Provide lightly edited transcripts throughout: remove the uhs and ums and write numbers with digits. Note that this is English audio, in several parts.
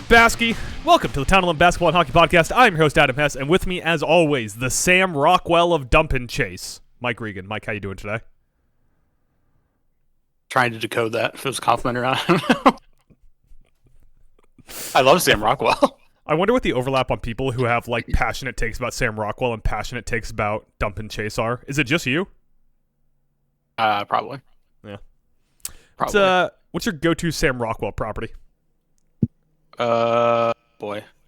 Baskey, welcome to the Town Limb Basketball and Hockey Podcast. I'm your host, Adam Hess, and with me, as always, the Sam Rockwell of Dump and Chase, Mike Regan. Mike, how you doing today? Trying to decode that, if it was a compliment or not. I don't know. I love Sam Rockwell. I wonder what the overlap on people who have, like, passionate takes about Sam Rockwell and passionate takes about Dump and Chase are. Is it just you? Probably. Yeah. Probably. What's your go-to Sam Rockwell property?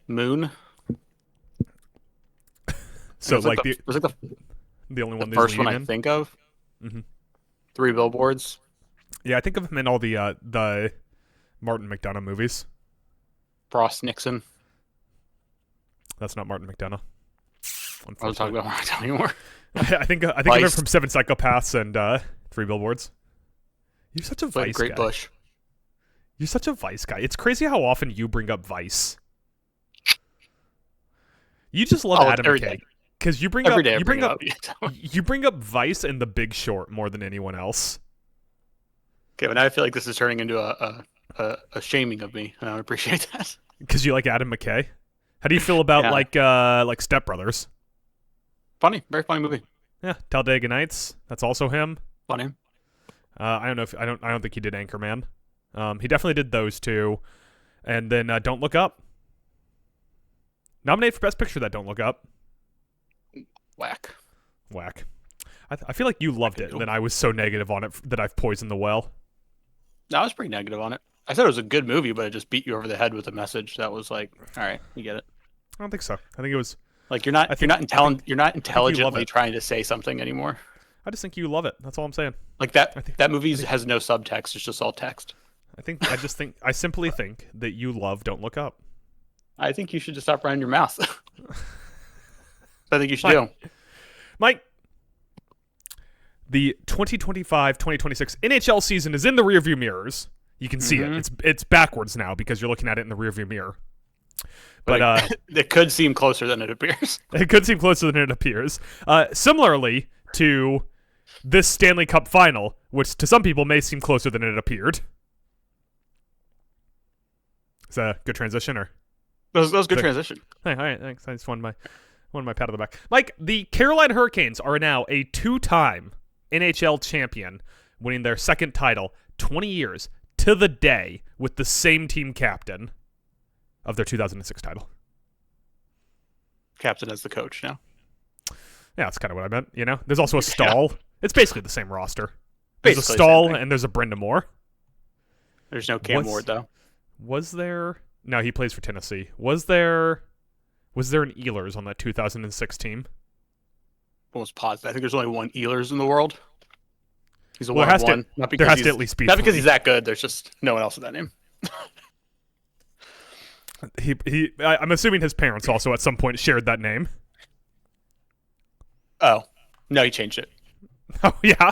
Moon. So, like the only one first one I think of. Mm-hmm. 3 Billboards. Yeah, I think of him in all the Martin McDonough movies. Frost Nixon. That's not Martin McDonough. I was talking about Martin anymore. I think of him from Seven Psychopaths and 3 Billboards. You're such a Vice Great guy. Bush. You're such a Vice guy. It's crazy how often you bring up Vice. You just love Adam McKay because you bring up Vice and The Big Short more than anyone else. Okay, but now I feel like this is turning into a shaming of me. I don't appreciate that. Because you like Adam McKay. How do you feel about like Step Brothers? Funny, very funny movie. Yeah, Talladega Nights. That's also him. Funny. I don't think he did Anchorman. He definitely did those two, and then Don't Look Up. Nominated for Best Picture. That Don't Look Up. Whack. I feel like you loved it, and then I was so negative on it that I've poisoned the well. No, I was pretty negative on it. I said it was a good movie, but it just beat you over the head with a message that was like, all right, you get it. I don't think so. I think it was like you're not intelligently trying to say something anymore. I just think you love it. That's all I'm saying. Like that movie has no subtext. It's just all text. I simply think that you love Don't Look Up. I think you should just stop running your mouth. I think you should do. Mike, the 2025-2026 NHL season is in the rearview mirrors. You can see it. It's backwards now because you're looking at it in the rearview mirror. But it could seem closer than it appears. It could seem closer than it appears. Similarly to this Stanley Cup final, which to some people may seem closer than it appeared. Is that a good transition, or? That was good transition. Hey, all right, thanks. I just wanted my pat on the back. Mike, the Carolina Hurricanes are now a 2-time NHL champion, winning their second title 20 years to the day with the same team captain of their 2006 title. Captain as the coach now. Yeah, that's kind of what I meant. You know, there's also a Stahl. Yeah. It's basically the same roster. There's basically a Stahl and there's a Brenda Moore. There's no Cam Ward though. Was there? No, he plays for Tennessee. Was there an Ehlers on that 2006 team? Almost positive. I think there's only one Ehlers in the world. He's a one. Not because there has to at least be. Not because he's that good. There's just no one else with that name. I'm assuming his parents also at some point shared that name. Oh no, he changed it. Oh yeah.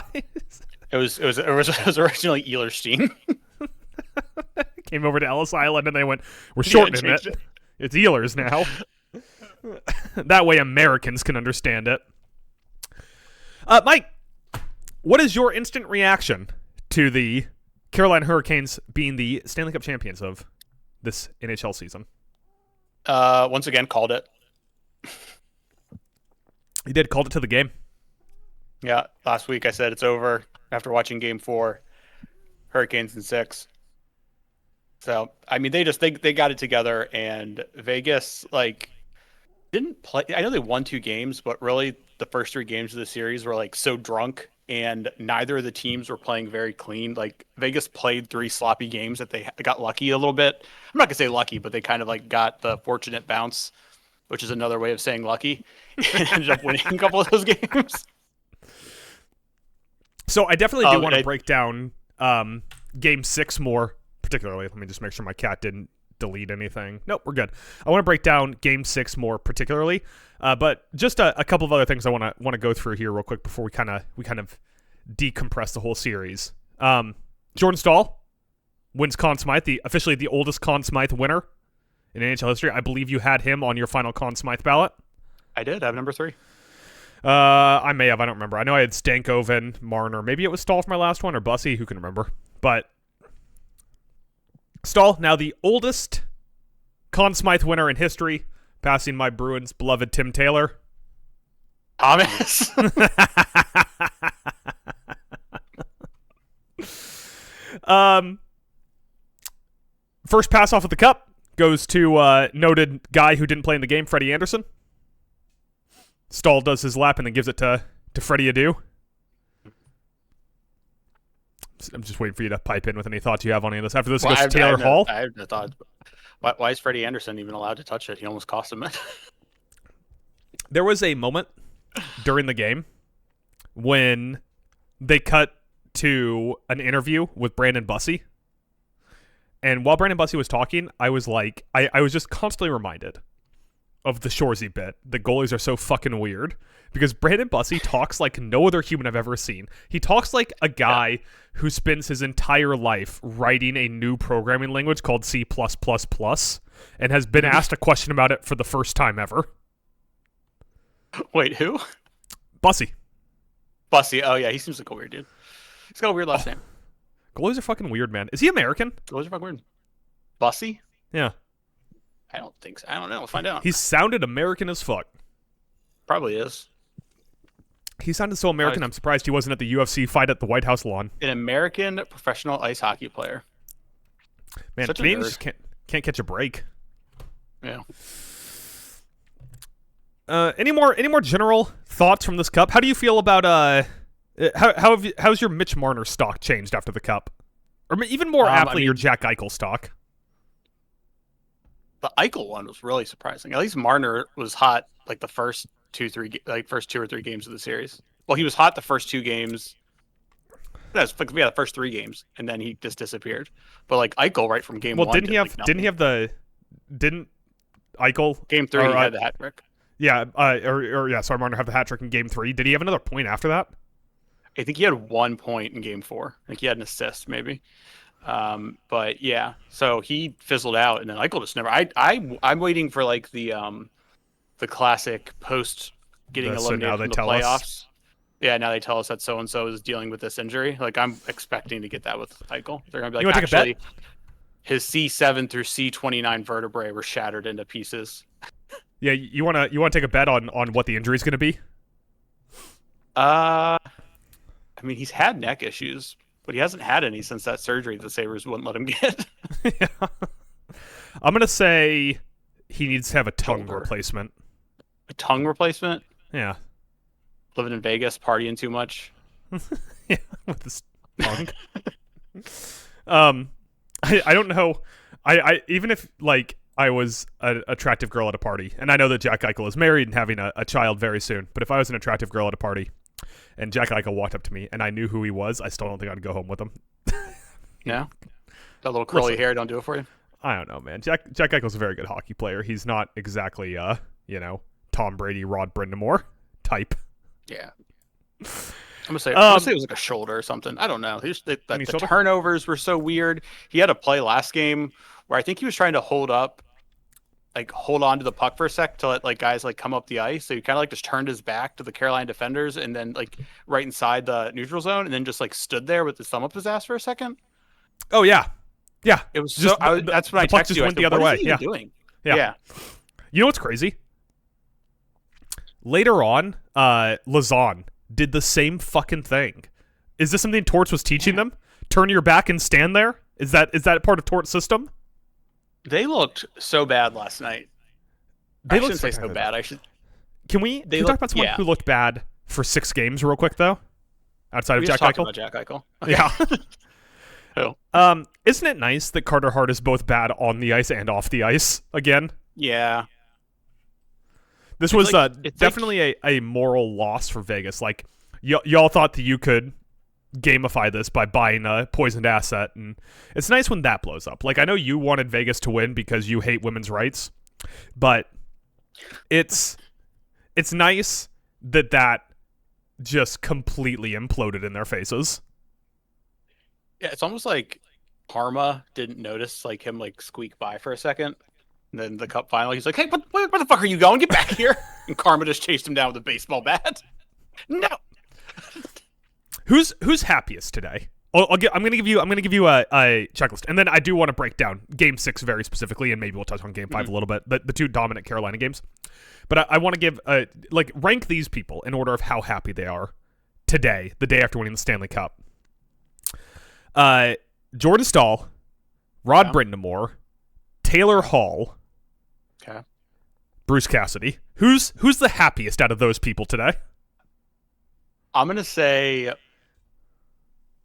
It was originally Ehlerstein. Came over to Ellis Island and they went, we're shortening it. It's Ehlers now. That way Americans can understand it. Mike, what is your instant reaction to the Carolina Hurricanes being the Stanley Cup champions of this NHL season? Once again, called it. You did, called it to the game. Yeah, last week I said it's over after watching Game 4, Hurricanes in 6. So, I mean, they got it together, and Vegas, didn't play. I know they won 2 games, but really the first 3 games of the series were, so drunk, and neither of the teams were playing very clean. Vegas played 3 sloppy games that they got lucky a little bit. I'm not going to say lucky, but they kind of, got the fortunate bounce, which is another way of saying lucky, and ended up winning a couple of those games. So, I definitely do want to break down Game 6 more. Particularly, let me just make sure my cat didn't delete anything. Nope, we're good. I want to break down Game 6 more particularly, but just a couple of other things I want to go through here real quick before we kind of decompress the whole series. Jordan Stahl wins Conn Smythe, officially the oldest Conn Smythe winner in NHL history. I believe you had him on your final Conn Smythe ballot. I did. I have number 3. I may have. I don't remember. I know I had Stankoven, Marner. Maybe it was Stahl for my last one, or Bussy. Who can remember? But Stahl, now the oldest Conn Smythe winner in history, passing my Bruins' beloved Tim Taylor. Thomas. First pass off of the cup goes to noted guy who didn't play in the game, Freddie Anderson. Stahl does his lap and then gives it to Freddie Adu. I'm just waiting for you to pipe in with any thoughts you have on any of this. After this, goes to Taylor Hall. I have no thoughts. Why is Freddie Anderson even allowed to touch it? He almost cost him it. There was a moment during the game when they cut to an interview with Brandon Bussey. And while Brandon Bussey was talking, I was like, I was just constantly reminded of the Shoresy bit. The goalies are so fucking weird. Because Brandon Bussey talks like no other human I've ever seen. He talks like a guy who spends his entire life writing a new programming language called C++, and has been asked a question about it for the first time ever. Wait, who? Bussey. Bussey. Oh, yeah, he seems like a weird dude. He's got a weird last name. Goalies are fucking weird, man. Is he American? Goalies are fucking weird. Bussey? Yeah. I don't think so. I don't know. We'll find out. He sounded American as fuck. Probably is. He sounded so American, I'm surprised he wasn't at the UFC fight at the White House lawn. An American professional ice hockey player. Man, Canadians just can't catch a break. Yeah. Any more general thoughts from this cup? How do you feel about how's your Mitch Marner stock changed after the cup, or even more aptly, your Jack Eichel stock? The Eichel one was really surprising. At least Marner was hot like the first two or three games of the series. Well, he was hot the first two games. That's like the first three games, and then he just disappeared. But like Eichel, right from game one, didn't Eichel game three he had the hat trick? Yeah, sorry, Marner have the hat trick in game 3. Did he have another point after that? I think he had 1 point in game 4. I think he had an assist, maybe. But yeah, so he fizzled out, and then Eichel just never. I'm waiting for like the classic post getting eliminated from the playoffs. Yeah, now they tell us that so and so is dealing with this injury. Like I'm expecting to get that with Eichel. They're gonna be like, actually, his C7 through C29 vertebrae were shattered into pieces. Yeah, you wanna take a bet on what the injury is gonna be? I mean, he's had neck issues, but he hasn't had any since that surgery the Sabres wouldn't let him get. Yeah. I'm gonna say he needs to have a tongue replacement. A tongue replacement? Yeah. Living in Vegas, partying too much. Yeah, with his tongue. I don't know. I even if like I was an attractive girl at a party, and I know that Jack Eichel is married and having a child very soon, but if I was an attractive girl at a party and Jack Eichel walked up to me and I knew who he was, I still don't think I'd go home with him. Yeah? That little curly hair don't do it for you? I don't know, man. Jack Eichel's a very good hockey player. He's not exactly, Tom Brady, Rod Brindamore type. Yeah. I'm gonna say it was like a shoulder or something. I don't know. The turnovers were so weird. He had a play last game where I think he was trying to hold on to the puck for a sec to let like guys like come up the ice. So he kind of like just turned his back to the Carolina defenders and then like right inside the neutral zone and then just like stood there with his thumb up his ass for a second. Oh yeah, yeah. It was just that's when I texted you. Went the other way. Yeah. Doing? Yeah. You know what's crazy? Later on, Lazan did the same fucking thing. Is this something Torts was teaching them? Turn your back and stand there? Is that part of Torts' system? They looked so bad last night. I shouldn't say so bad. Can we talk about someone who looked bad for 6 games real quick though? Outside of Jack Eichel? About Jack Eichel. Yeah. Who? Isn't it nice that Carter Hart is both bad on the ice and off the ice again? Yeah. This was definitely a moral loss for Vegas. Like, y'all thought that you could gamify this by buying a poisoned asset, and it's nice when that blows up. Like, I know you wanted Vegas to win because you hate women's rights, but it's nice that just completely imploded in their faces. Yeah, it's almost like Karma didn't notice like him like squeak by for a second. And then the cup final, he's like, "Hey, where the fuck are you going? Get back here!" And Karma just chased him down with a baseball bat. No. Who's happiest today? I'm gonna give you a checklist, and then I do want to break down Game 6 very specifically, and maybe we'll touch on Game 5 a little bit. The two dominant Carolina games, but I want to give rank these people in order of how happy they are today, the day after winning the Stanley Cup. Jordan Staal, Rod Brind'Amour, Taylor Hall, Bruce Cassidy. Who's the happiest out of those people today? I'm gonna say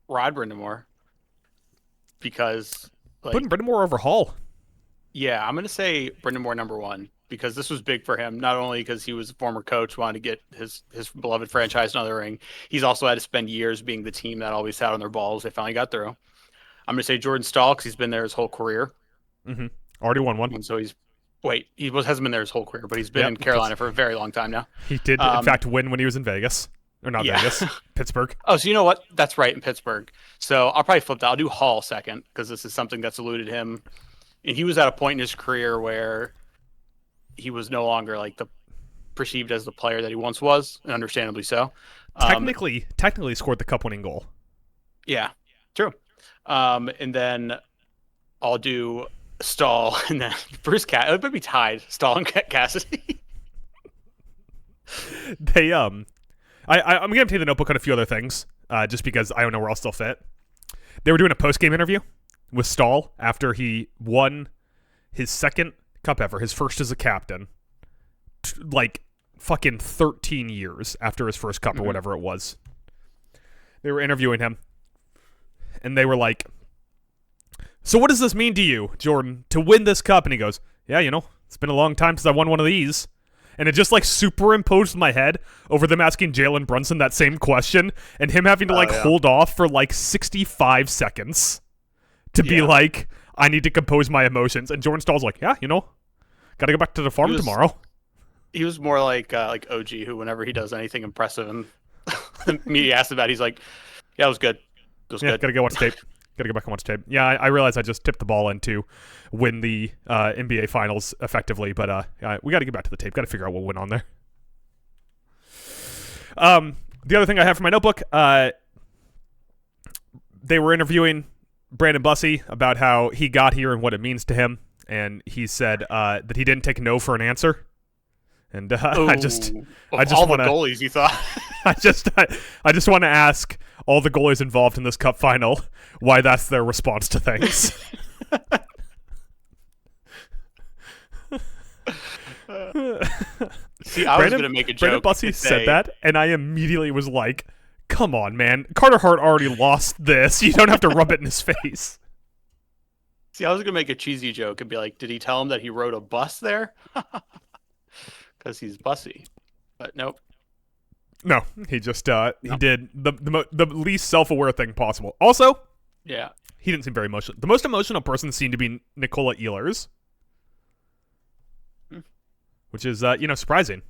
Rod Brind'Amour because putting Brind'Amour over Hall. Yeah, I'm gonna say Brind'Amour number one because this was big for him. Not only because he was a former coach, wanted to get his beloved franchise another ring. He's also had to spend years being the team that always sat on their balls. They finally got through. I'm gonna say Jordan Staal because he's been there his whole career. Mm-hmm. Already won one. And so hasn't been there his whole career, but he's been in Carolina for a very long time now. He did, in fact, win when he was in Vegas. Or not Vegas, Pittsburgh. Oh, so you know what? That's right, in Pittsburgh. So I'll probably flip that. I'll do Hall second because this is something that's eluded him. And he was at a point in his career where he was no longer perceived as the player that he once was, and understandably so. Technically scored the cup-winning goal. Yeah, true. And then I'll do Staal and then Bruce Cassidy. It would be tied, Staal and Cassidy. They I'm gonna take the notebook on a few other things, just because I don't know where I'll still fit. They were doing a post-game interview with Staal after he won his second cup ever, his first as a captain, fucking 13 years after his first cup or whatever it was. They were interviewing him, and they were like, "So what does this mean to you, Jordan, to win this cup?" And he goes, "Yeah, it's been a long time since I won one of these." And it just superimposed my head over them asking Jalen Brunson that same question and him having to hold off for 65 seconds to be like, I need to compose my emotions. And Jordan Stahl's like, yeah, gotta go back to the farm tomorrow. He was more like OG, who whenever he does anything impressive and the media asks about it, he's like, yeah, it was good. It was good. Gotta go watch tape. Gotta go back and watch tape. Yeah, I realize I just tipped the ball in to win the NBA Finals effectively, but we gotta get back to the tape. Gotta figure out what went on there. The other thing I have for my notebook, they were interviewing Brandon Bussey about how he got here and what it means to him, and he said that he didn't take no for an answer. And I just all want the goalies you thought. I just want to ask all the goalies involved in this cup final why that's their response to things. See, I was going to make a joke. Brandon Bussey said that, and I immediately was like, come on, man. Carter Hart already lost this. You don't have to rub it in his face. See, I was going to make a cheesy joke and be like, did he tell him that he rode a bus there? Because he's Bussy. But nope. No, he just he did the least self-aware thing possible. Also, yeah, he didn't seem very emotional. The most emotional person seemed to be Nikola Ehlers, which is surprising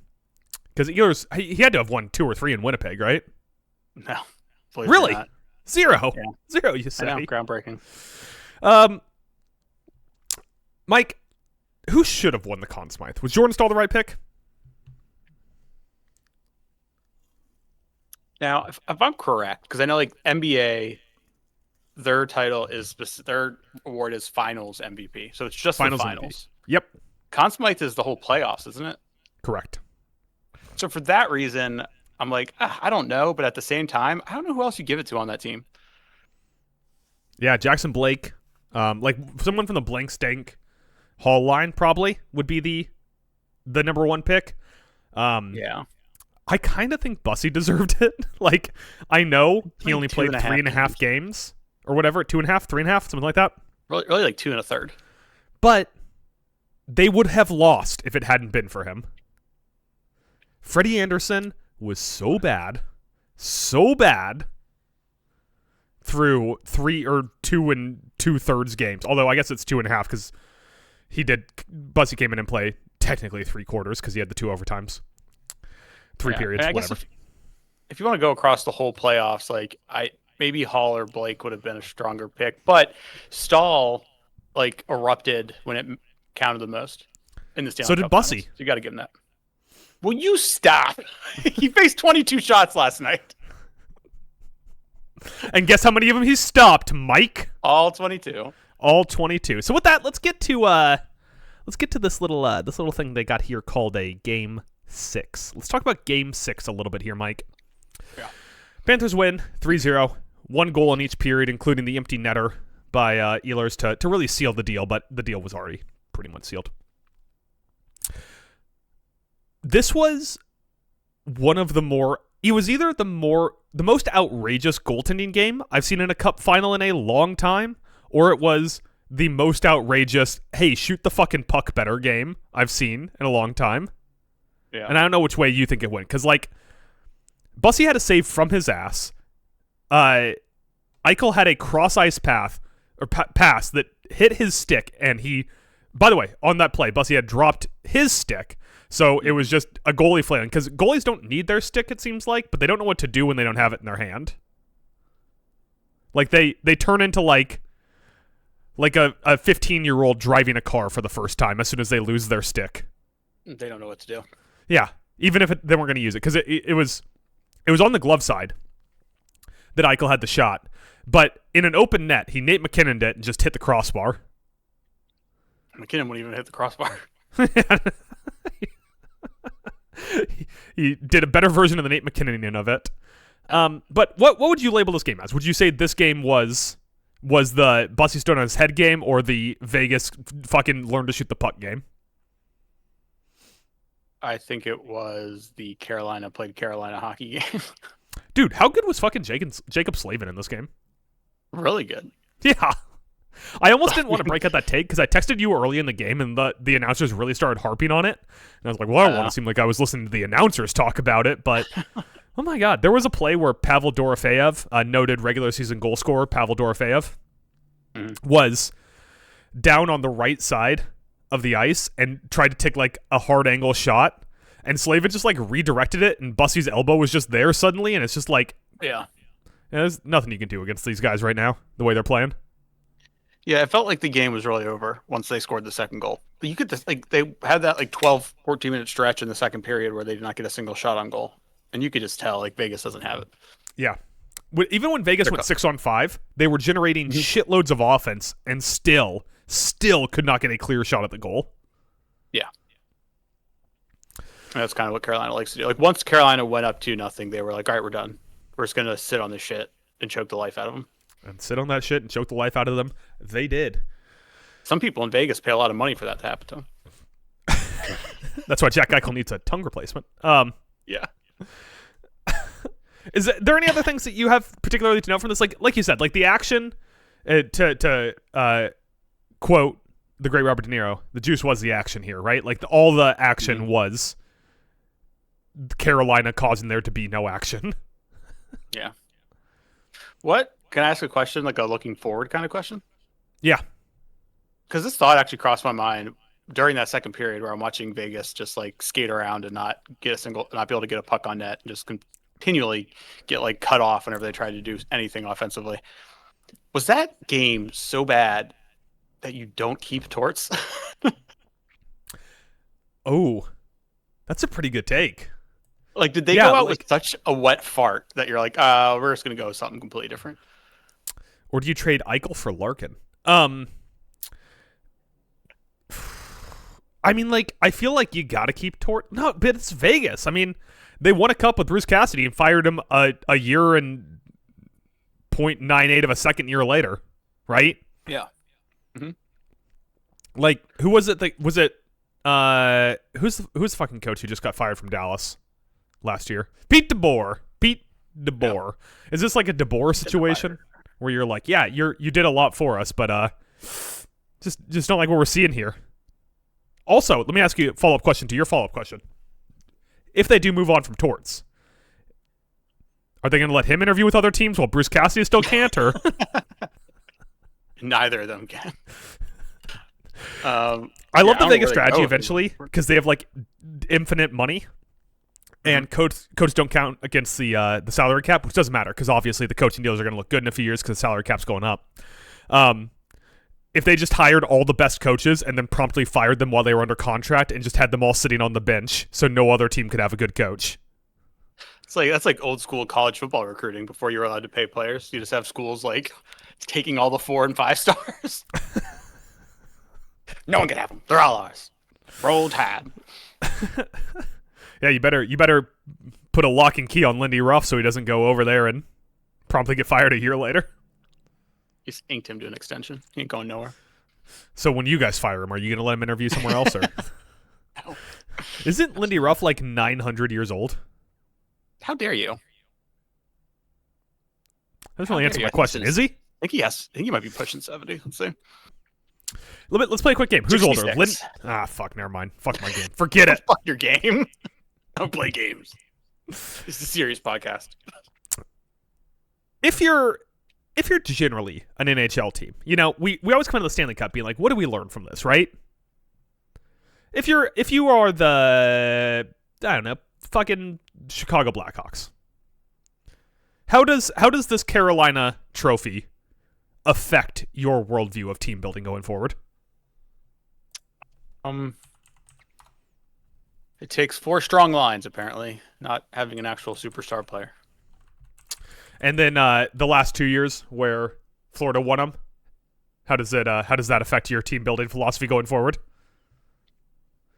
because Ehlers he had to have won 2 or 3 in Winnipeg, right? No, really, not. 0, yeah. 0. You say? I know, groundbreaking. Mike, who should have won the Conn Smythe? Was Jordan Staal the right pick? Now, if I'm correct, because I know NBA, their award is Finals MVP, so it's just the Finals. MVP. Yep. Conn Smythe is the whole playoffs, isn't it? Correct. So for that reason, I'm like, I don't know, but at the same time, I don't know who else you give it to on that team. Yeah, Jackson Blake, someone from the Blank Stank Hall line probably would be the number 1 pick. Yeah. I kind of think Bussey deserved it. I know he only played 3.5 games or whatever, 2.5, 3.5, something like that. Really like 2 1/3. But they would have lost if it hadn't been for him. Freddie Anderson was so bad through 3 or 2 2/3 games. Although I guess it's 2.5 because Bussey came in and played technically 3 quarters because he had the 2 overtimes. 3 periods, I whatever. guess if you want to go across the whole playoffs, maybe Hall or Blake would have been a stronger pick, but Staal erupted when it counted the most in the Stanley Cup. So did Bussey. Finals. So you got to give him that. Will you stop? He faced 22 shots last night. And guess how many of them he stopped, Mike? All 22. All 22. So with that, let's get to this little thing they got here called a Game 6. Let's talk about Game 6 a little bit here, Mike. Yeah. Panthers win 3-0. 1 goal in each period, including the empty netter by Ehlers to really seal the deal, but the deal was already pretty much sealed. This was one of it was either the most outrageous goaltending game I've seen in a cup final in a long time, or it was the most outrageous, hey, shoot the fucking puck better game I've seen in a long time. Yeah. And I don't know which way you think it went, because, like, Bussy had a save from his ass. Eichel had a cross-ice pass that hit his stick, and by the way, on that play, Bussy had dropped his stick, so it was just a goalie flailing, because goalies don't need their stick, it seems like, but they don't know what to do when they don't have it in their hand. Like, they turn into, like a 15-year-old driving a car for the first time as soon as they lose their stick. They don't know what to do. Yeah, even if they weren't going to use it, because it was on the glove side that Eichel had the shot, but in an open net, he Nate McKinnon'd it and just hit the crossbar. McKinnon wouldn't even hit the crossbar. He did a better version of the Nate McKinnon of it. But what would you label this game as? Would you say this game was the Bussy Stone on his head game, or the Vegas fucking learn to shoot the puck game? I think it was the Carolina hockey game. Dude, how good was fucking Jacob Slavin in this game? Really good. Yeah. I almost didn't want to break out that take because I texted you early in the game and the announcers really started harping on it. And I was like, well, I don't want to seem like I was listening to the announcers talk about it, but oh my God. There was a play where Pavel Dorofeyev, a noted regular season goal scorer, Pavel Dorofeyev, was down on the right side of the ice and tried to take like a hard angle shot. And Slavin just like redirected it, and Bussy's elbow was just there suddenly, and it's just like, yeah, there's nothing you can do against these guys right now, the way they're playing. Yeah, it felt like the game was really over once they scored the second goal. But you could just, like, they had that like 12, 14-minute stretch in the second period where they did not get a single shot on goal, and you could just tell like Vegas doesn't have it. Yeah, even when Vegas went 6-on-5, they were generating shitloads of offense and still could not get a clear shot at the goal. Yeah. And that's kind of what Carolina likes to do. Like, once Carolina went up 2-0, they were like, all right, we're done. We're just going to sit on this shit and choke the life out of them. And sit on that shit and choke the life out of them. They did. Some people in Vegas pay a lot of money for that to happen to them. That's why Jack Eichel needs a tongue replacement. Yeah. Is there any other things that you have particularly to note from this? Like you said, like the action, to quote the great Robert De Niro, the juice was the action here, right? Like all the action was Carolina causing there to be no action. Yeah. What? Can I ask a question, like a looking forward kind of question? Yeah. Because this thought actually crossed my mind during that second period where I'm watching Vegas just like skate around and not be able to get a puck on net and just continually get like cut off whenever they tried to do anything offensively. Was that game so bad that you don't keep Torts? Oh, that's a pretty good take. Like, did they go out with such a wet fart that you're like, we're just going to go with something completely different? Or do you trade Eichel for Larkin? I mean, like, I feel like you got to keep Tort. No, but it's Vegas. I mean, they won a cup with Bruce Cassidy and fired him a year and 0.98 of a second year later, right? Yeah. Mm-hmm. Like, who was it? Who's the fucking coach who just got fired from Dallas last year? Pete DeBoer. Yeah. Is this like a DeBoer situation where you're like, yeah, you did a lot for us, but just don't like what we're seeing here? Also, let me ask you a follow-up question to your follow-up question. If they do move on from Torts, are they going to let him interview with other teams while Bruce Cassidy still can't, or? Neither of them can. I love the Vegas strategy eventually because they have like infinite money, and coach don't count against the salary cap, which doesn't matter because obviously the coaching deals are going to look good in a few years because the salary cap's going up. If they just hired all the best coaches and then promptly fired them while they were under contract and just had them all sitting on the bench so no other team could have a good coach. It's like that's like old school college football recruiting before you were allowed to pay players. You just have schools like taking all the 4 and 5 stars. No one can have them. They're all ours. Roll Tide. Yeah, you better put a lock and key on Lindy Ruff so he doesn't go over there and promptly get fired a year later. Just inked him to an extension. He ain't going nowhere. So when you guys fire him, are you going to let him interview somewhere else? Or No. Isn't Lindy Ruff like 900 years old? How dare you? That doesn't really answer my question. Is he? I think he might be pushing 70. Let's see. Let's play a quick game. Who's older? 66. Fuck, never mind. Fuck my game. Forget it. Fuck your game. Don't play games. This is a serious podcast. If you're generally an NHL team, you know, we always come into the Stanley Cup being like, what do we learn from this, right? If you are the, I don't know, fucking Chicago Blackhawks, how does this Carolina trophy affect your worldview of team building going forward? It takes 4 strong lines, apparently, not having an actual superstar player. And then the last 2 years where Florida won them, how does that affect your team building philosophy going forward?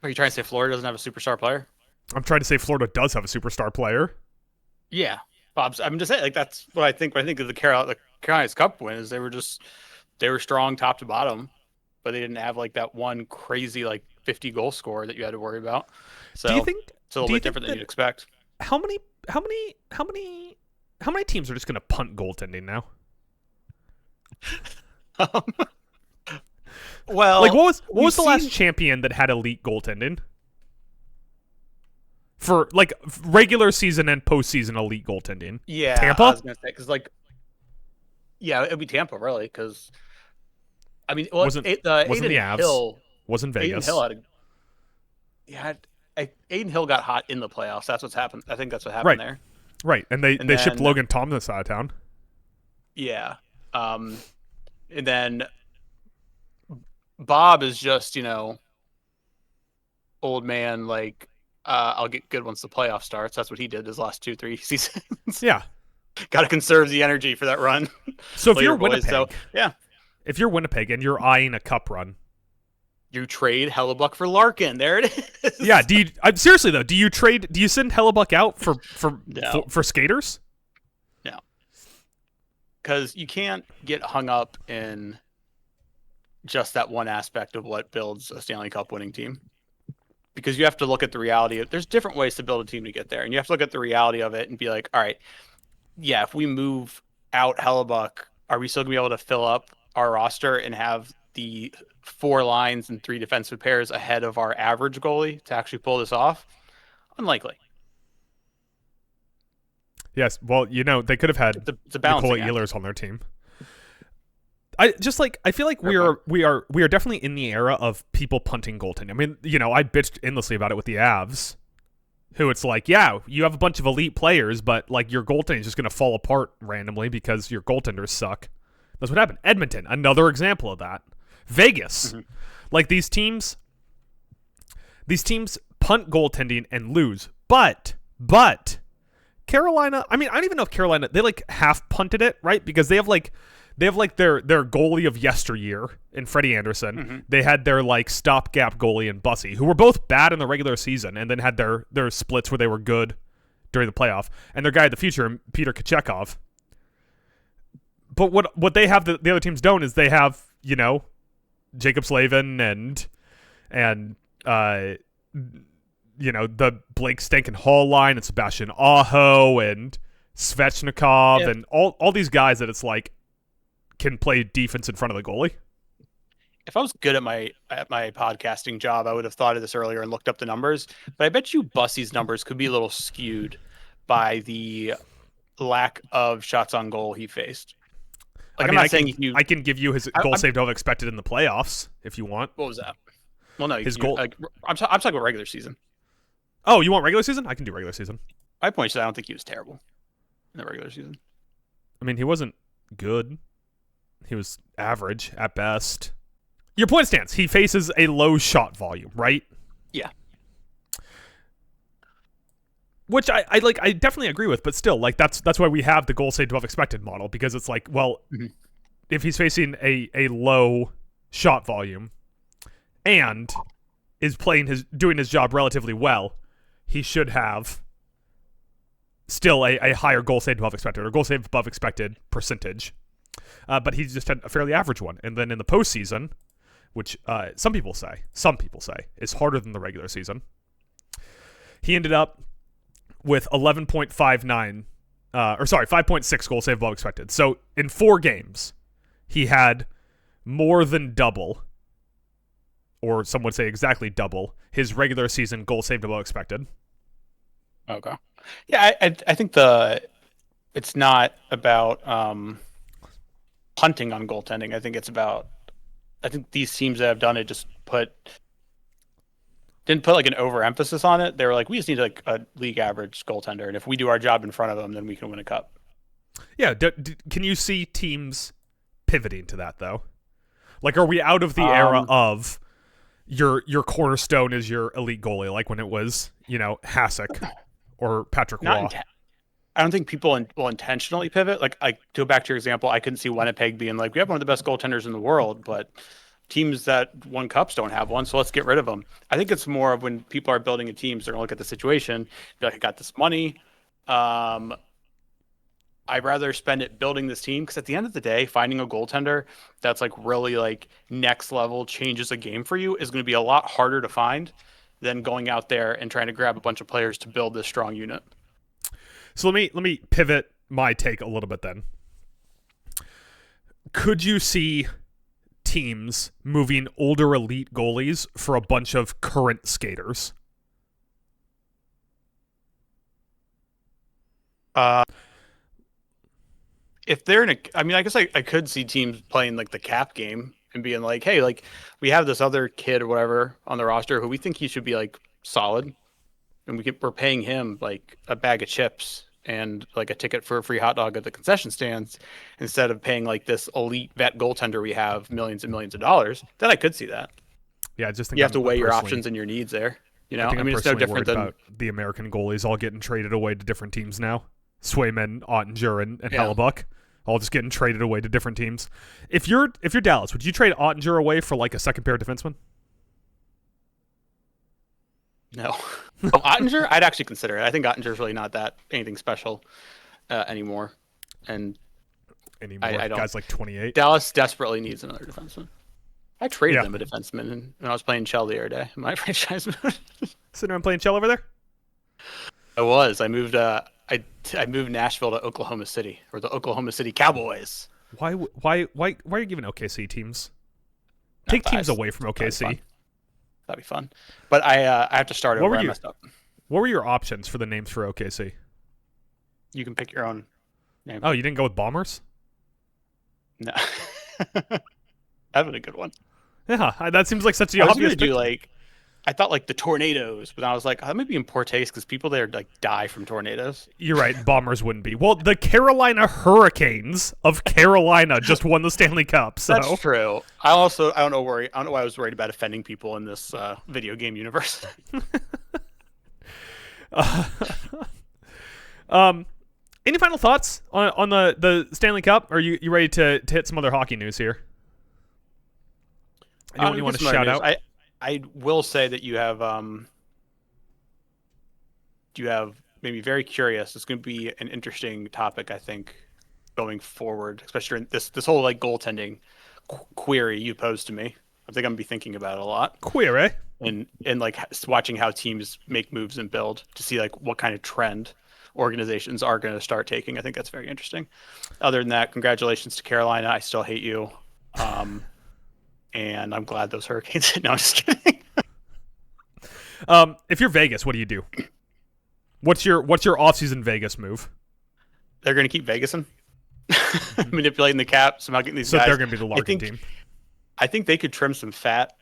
Are you trying to say Florida doesn't have a superstar player? I'm trying to say Florida does have a superstar player. Yeah, Bob's. I'm just saying, like, that's what I think. When I think of the Carolina's Cup win is they were strong top to bottom, but they didn't have like that one crazy like 50 goal scorer that you had to worry about. So do you think it's a little bit different than you'd expect? How many teams are just going to punt goaltending now? Well, like what was the last champion that had elite goaltending? For like regular season and postseason elite goaltending. Yeah, Tampa. I was gonna say because it'd be Tampa really because I mean wasn't the Avs, Hill wasn't Vegas. Aiden Hill Aiden Hill got hot in the playoffs. That's what's happened. I think that's what happened there. Right, and they shipped Logan Thomas out of town. Yeah, and then Bob is just old man like. I'll get good once the playoff starts. That's what he did his last 2-3 seasons. Yeah. Got to conserve the energy for that run. So if you're Winnipeg, yeah. If you're Winnipeg and you're eyeing a cup run, you trade Hellebuck for Larkin. There it is. Yeah. Seriously though, do you send Hellebuck out for skaters? No. Because you can't get hung up in just that one aspect of what builds a Stanley Cup winning team. Because you have to look at the reality of there's different ways to build a team to get there. And you have to look at the reality of it and be like, all right, yeah, if we move out Hellebuck, are we still going to be able to fill up our roster and have the 4 lines and 3 defensive pairs ahead of our average goalie to actually pull this off? Unlikely. Yes. Well, they could have had it's a balancing Nicola Ehlers on their team. I feel like we are definitely in the era of people punting goaltending. I mean, I bitched endlessly about it with the Avs, who it's like, yeah, you have a bunch of elite players, but like your goaltending is just going to fall apart randomly because your goaltenders suck. That's what happened. Edmonton, another example of that. Vegas, like these teams punt goaltending and lose, but Carolina. I mean, I don't even know if Carolina they like half punted it, right? Because they have their goalie of yesteryear in Freddie Anderson. Mm-hmm. They had their like stopgap goalie in Bussy, who were both bad in the regular season, and then had their splits where they were good during the playoff. And their guy of the future, Peter Kochetkov. But what they have the other teams don't is they have Jacob Slavin and the Blake Stankin Hall line and Sebastian Aho and Svechnikov and all these guys that it's like can play defense in front of the goalie. If I was good at my podcasting job, I would have thought of this earlier and looked up the numbers. But I bet you Bussy's numbers could be a little skewed by the lack of shots on goal he faced. Like, I can give you his goal saved over expected in the playoffs if you want. What was that? Well, no, his goal. I'm talking about regular season. Oh, you want regular season? I can do regular season. My point is, I don't think he was terrible in the regular season. I mean, he wasn't good. He was average at best. Your point stands. He faces a low shot volume, right? Yeah. Which I like. I definitely agree with, but still, like that's why we have the goal saved above expected model, because it's like, well, if he's facing a low shot volume and is doing his job relatively well, he should have still a higher goal saved above expected, or goal saved above expected percentage. But he just had a fairly average one. And then in the postseason, which some people say is harder than the regular season, he ended up with 11.59, 5.6 goal saved above expected. So in 4 games, he had more than double, or some would say exactly double, his regular season goal saved above expected. Okay. Yeah, I think it's not about punting on goaltending. I think these teams that have done it just didn't put like an overemphasis on it. They were like, we just need like a league average goaltender, and if we do our job in front of them, then we can win a cup. Yeah. Can you see teams pivoting to that though? Like, are we out of the era of your cornerstone is your elite goalie, like when it was, Hasek or Patrick Waugh? I don't think people will intentionally pivot. Like, I go back to your example, I couldn't see Winnipeg being like, we have one of the best goaltenders in the world, but teams that won cups don't have one, so let's get rid of them. I think it's more of when people are building a team, so they're going to look at the situation, be like, I got this money. I'd rather spend it building this team, because at the end of the day, finding a goaltender that's like really like next level, changes a game for you, is going to be a lot harder to find than going out there and trying to grab a bunch of players to build this strong unit. So let me pivot my take a little bit then. Could you see teams moving older elite goalies for a bunch of current skaters? If they're I guess I could see teams playing like the cap game and being like, hey, like we have this other kid or whatever on the roster who we think he should be like solid, and we're paying him like a bag of chips and like a ticket for a free hot dog at the concession stands, instead of paying like this elite vet goaltender we have millions and millions of dollars. Then I could see that. Yeah, I just think you have to weigh your options and your needs there. I mean, it's no different than about the American goalies all getting traded away to different teams now. Swayman, Ottinger, and Hellebuck, all just getting traded away to different teams. If you're Dallas, would you trade Ottinger away for like a second pair defenseman? No. Ottinger, I'd actually consider it. I think Ottinger's really not that anything special anymore. And I don't. Guy's like 28. Dallas desperately needs another defenseman. I traded them a defenseman when I was playing Shell the other day in my franchise mode. Sitting around playing Shell over there? I was. I moved I moved Nashville to Oklahoma City, or the Oklahoma City Cowboys. Why are you giving OKC teams? Take teams away from OKC. That'd be fun. But I have to start over. I messed up. What were your options for the names for OKC? You can pick your own name. Oh, you didn't go with Bombers? No. That'd been a good one. Yeah, that seems like such the obvious pick. I thought like the Tornadoes, but I was like, that might be in poor taste because people there like die from tornadoes. You're right. Bombers wouldn't be. Well, the Carolina Hurricanes of Carolina just won the Stanley Cup. So that's true. I don't know why I was worried about offending people in this video game universe. Any final thoughts on the Stanley Cup? Or are you ready to hit some other hockey news here? Anyone you want to shout out? I will say that you have made me very curious. It's going to be an interesting topic, I think, going forward, especially in this whole like goaltending query you posed to me. I think I'm gonna be thinking about it a lot. Query? And like watching how teams make moves and build to see like what kind of trend organizations are going to start taking. I think that's very interesting. Other than that, congratulations to Carolina. I still hate you. And I'm glad those Hurricanes. No, I'm just kidding. If you're Vegas, what do you do? What's your offseason Vegas move? They're going to keep Vegasing, manipulating the cap, somehow getting these guys. So they're going to be the Larkin team. I think they could trim some fat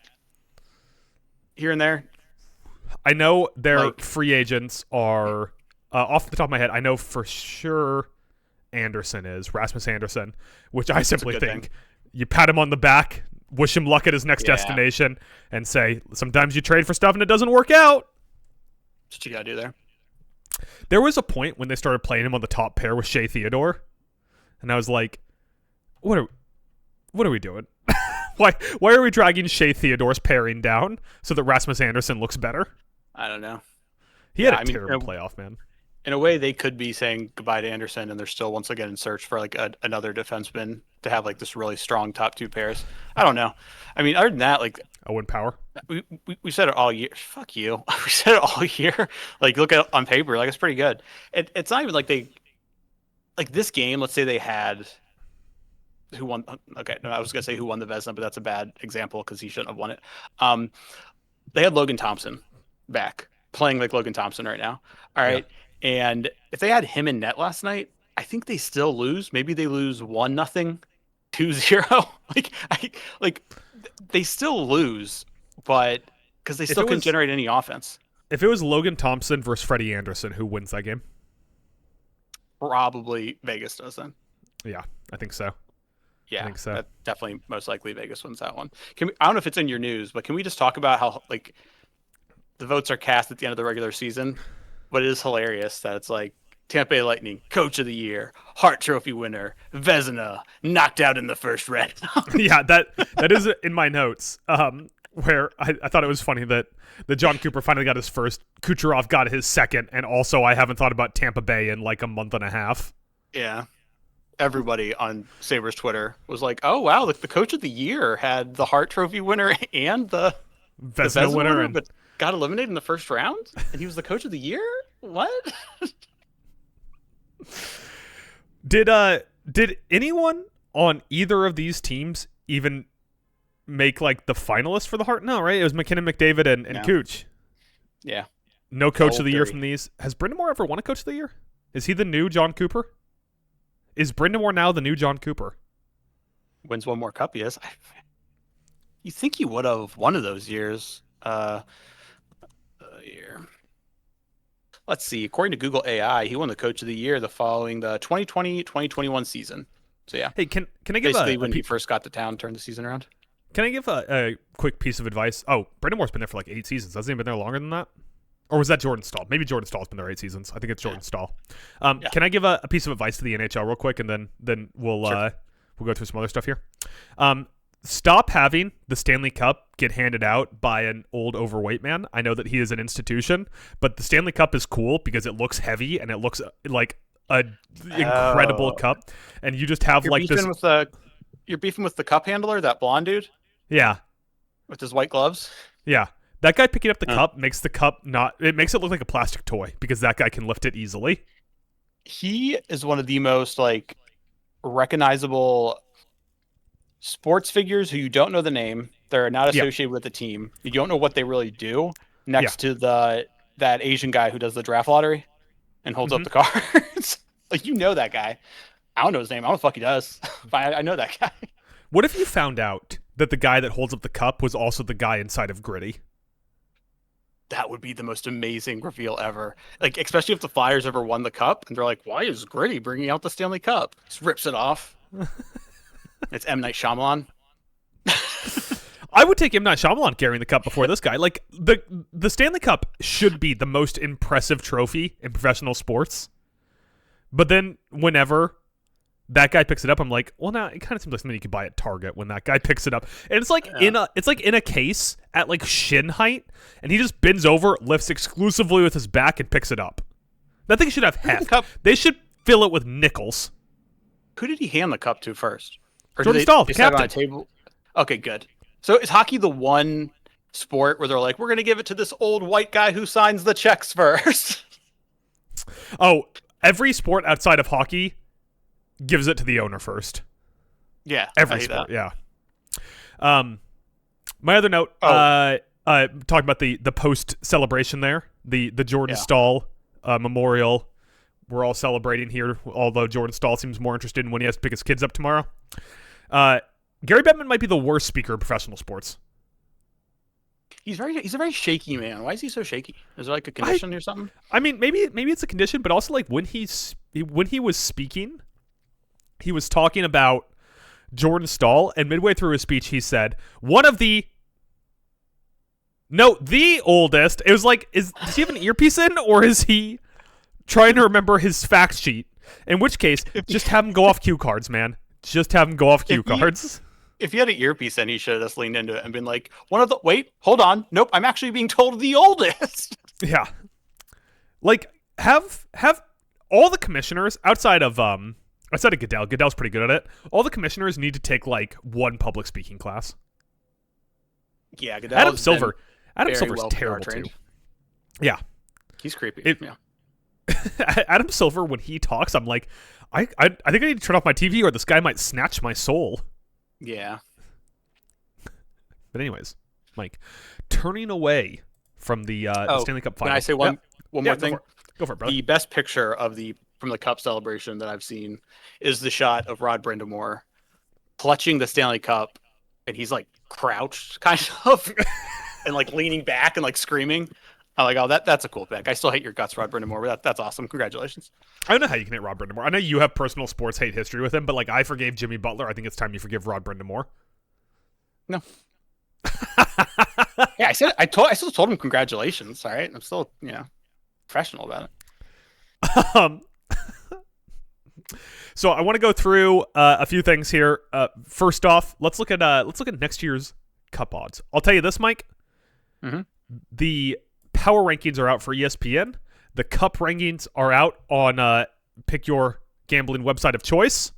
here and there. I know their free agents are off the top of my head. I know for sure Anderson is Rasmus Anderson, which I simply think you pat him on the back, wish him luck at his next destination, and say sometimes you trade for stuff and it doesn't work out. That's what you gotta do there. There was a point when they started playing him on the top pair with Shea Theodore, and I was like, what are we doing? Why are we dragging Shea Theodore's pairing down so that Rasmus Andersson looks better? I don't know. He had a terrible playoff, man. In a way, they could be saying goodbye to Anderson, and they're still once again in search for like another defenseman to have like this really strong top two pairs. I don't know. I mean, other than that, like Owen Power. We said it all year. Fuck you. We said it all year. Like look at it on paper, like it's pretty good. It's not even like they like this game. Let's say they had who won. Okay, no, I was gonna say who won the Vezina, but that's a bad example because he shouldn't have won it. They had Logan Thompson back playing like Logan Thompson right now. All right. Yeah. And if they had him in net last night, I think they still lose. Maybe they lose 1-0, 2-0. Like they still lose, but because they still couldn't generate any offense. If it was Logan Thompson versus Freddie Anderson, who wins that game? Probably Vegas does then. Yeah, I think so. Yeah, I think so. Definitely, most likely Vegas wins that one. I don't know if it's in your news, but can we just talk about how like the votes are cast at the end of the regular season? But it is hilarious that it's like Tampa Bay Lightning, Coach of the Year, Hart Trophy winner, Vezina, knocked out in the first round. Yeah, that is in my notes. Where I thought it was funny that John Cooper finally got his first, Kucherov got his second, and also I haven't thought about Tampa Bay in like a month and a half. Yeah. Everybody on Sabres Twitter was like, oh, wow, the Coach of the Year had the Hart Trophy winner and the Vezina winner, but got eliminated in the first round, and he was the Coach of the Year? What? Did anyone on either of these teams even make like the finalists for the Hart? No, right? It was McKinnon, McDavid, and Cooch. Yeah. No Coach of the Year from these. Has Brind'Amour ever won a Coach of the Year? Is he the new John Cooper? Is Brind'Amour now the new John Cooper? Wins one more cup, yes. You think he would have one of those years? Year. Let's see. According to Google AI, he won the Coach of the Year the following the 2020-2021 season. So yeah. Hey, can I give basically when he first got to town, turned the season around? Can I give a quick piece of advice? Oh, Brind'Amour's been there for like 8 seasons. Hasn't he been there longer than that? Or was that Jordan Staal? Maybe Jordan Staal's been there 8 seasons. I think it's Jordan Staal. Can I give a piece of advice to the NHL real quick, and then we'll go through some other stuff here. Stop having the Stanley Cup get handed out by an old overweight man. I know that he is an institution, but the Stanley Cup is cool because it looks heavy and it looks like a incredible cup. And you just have like this. You're beefing with the cup handler, that blonde dude? Yeah. With his white gloves? Yeah. That guy picking up the cup makes the cup it makes it look like a plastic toy because that guy can lift it easily. He is one of the most like recognizable sports figures who you don't know the name. They're not associated with the team. You don't know what they really do. Next to that Asian guy who does the draft lottery and holds up the cards. Like, you know that guy. I don't know his name. I don't know what the fuck he does. But I know that guy. What if you found out that the guy that holds up the cup was also the guy inside of Gritty? That would be the most amazing reveal ever. Like, especially if the Flyers ever won the cup and they're like, why is Gritty bringing out the Stanley Cup? Just rips it off. It's M. Night Shyamalan. I would take M. Night Shyamalan carrying the cup before this guy. Like, the Stanley Cup should be the most impressive trophy in professional sports. But then whenever that guy picks it up, I'm like, well, now it kind of seems like something you could buy at Target when that guy picks it up. And it's like in a case at like shin height, and he just bends over, lifts exclusively with his back, and picks it up. That thing should have heft. They should fill it with nickels. Who did he hand the cup to first? Or Jordan Staal, the captain. On a table? Okay, good. So is hockey the one sport where they're like, we're going to give it to this old white guy who signs the checks first? Oh, every sport outside of hockey gives it to the owner first. Yeah. Every sport, yeah. My other note, talking about the post celebration there, the Jordan Staal memorial. We're all celebrating here, although Jordan Staal seems more interested in when he has to pick his kids up tomorrow. Gary Bettman might be the worst speaker in professional sports. He's a very shaky man. Why is he so shaky? Is there like a condition or something? I mean, maybe it's a condition, but also like when he was speaking, he was talking about Jordan Staal, and midway through his speech, he said, the oldest. It was like, does he have an earpiece in, or is he trying to remember his fact sheet. In which case, just have him go off cue cards, man. Just have him go off cue cards. If he had an earpiece in, he should have just leaned into it and been like, wait, hold on. Nope, I'm actually being told the oldest. Yeah. Like, have all the commissioners outside of Goodell. Goodell's pretty good at it. All the commissioners need to take like one public speaking class. Yeah, Goodell. Adam Silver's terrible too. Yeah. He's creepy. Yeah. Adam Silver, when he talks, I'm like, I think I need to turn off my TV or this guy might snatch my soul. Yeah. But anyways, Mike, turning away from the Stanley Cup final. Can I say one more thing? Go for it, brother. The best picture from the Cup celebration that I've seen is the shot of Rod Brindamore clutching the Stanley Cup, and he's like crouched, kind of, and like leaning back and like screaming. I'm like, oh, that's a cool pick. I still hate your guts, Rod Brindamore, but that's awesome. Congratulations. I don't know how you can hate Rod Brindamore. I know you have personal sports hate history with him, but like I forgave Jimmy Butler. I think it's time you forgive Rod Brindamore. No. Yeah, I still told him congratulations. All right, I'm still professional about it. So I want to go through a few things here. First off, let's look at next year's Cup odds. I'll tell you this, Mike. Mm-hmm. The power rankings are out for ESPN. The Cup rankings are out on pick your gambling website of choice.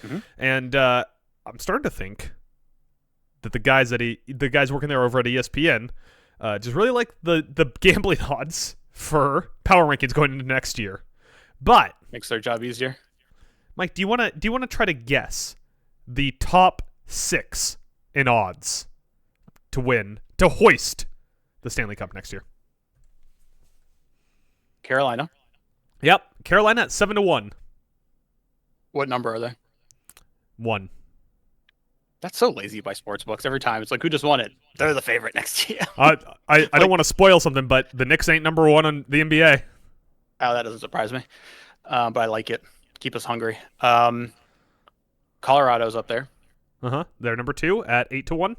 Mm-hmm. And I'm starting to think that the guys working there over at ESPN just really like the gambling odds for power rankings going into next year. But makes their job easier. Mike, do you want to try to guess the top 6 in odds to hoist the Stanley Cup next year? Carolina. Yep, Carolina at 7-1. What number are they? 1. That's so lazy by sports books. Every time it's like, who just won it? They're the favorite next year. I don't want to spoil something, but the Knicks ain't number 1 on the NBA. Oh, that doesn't surprise me. But I like it. Keep us hungry. Colorado's up there. They're number 2 at 8-1.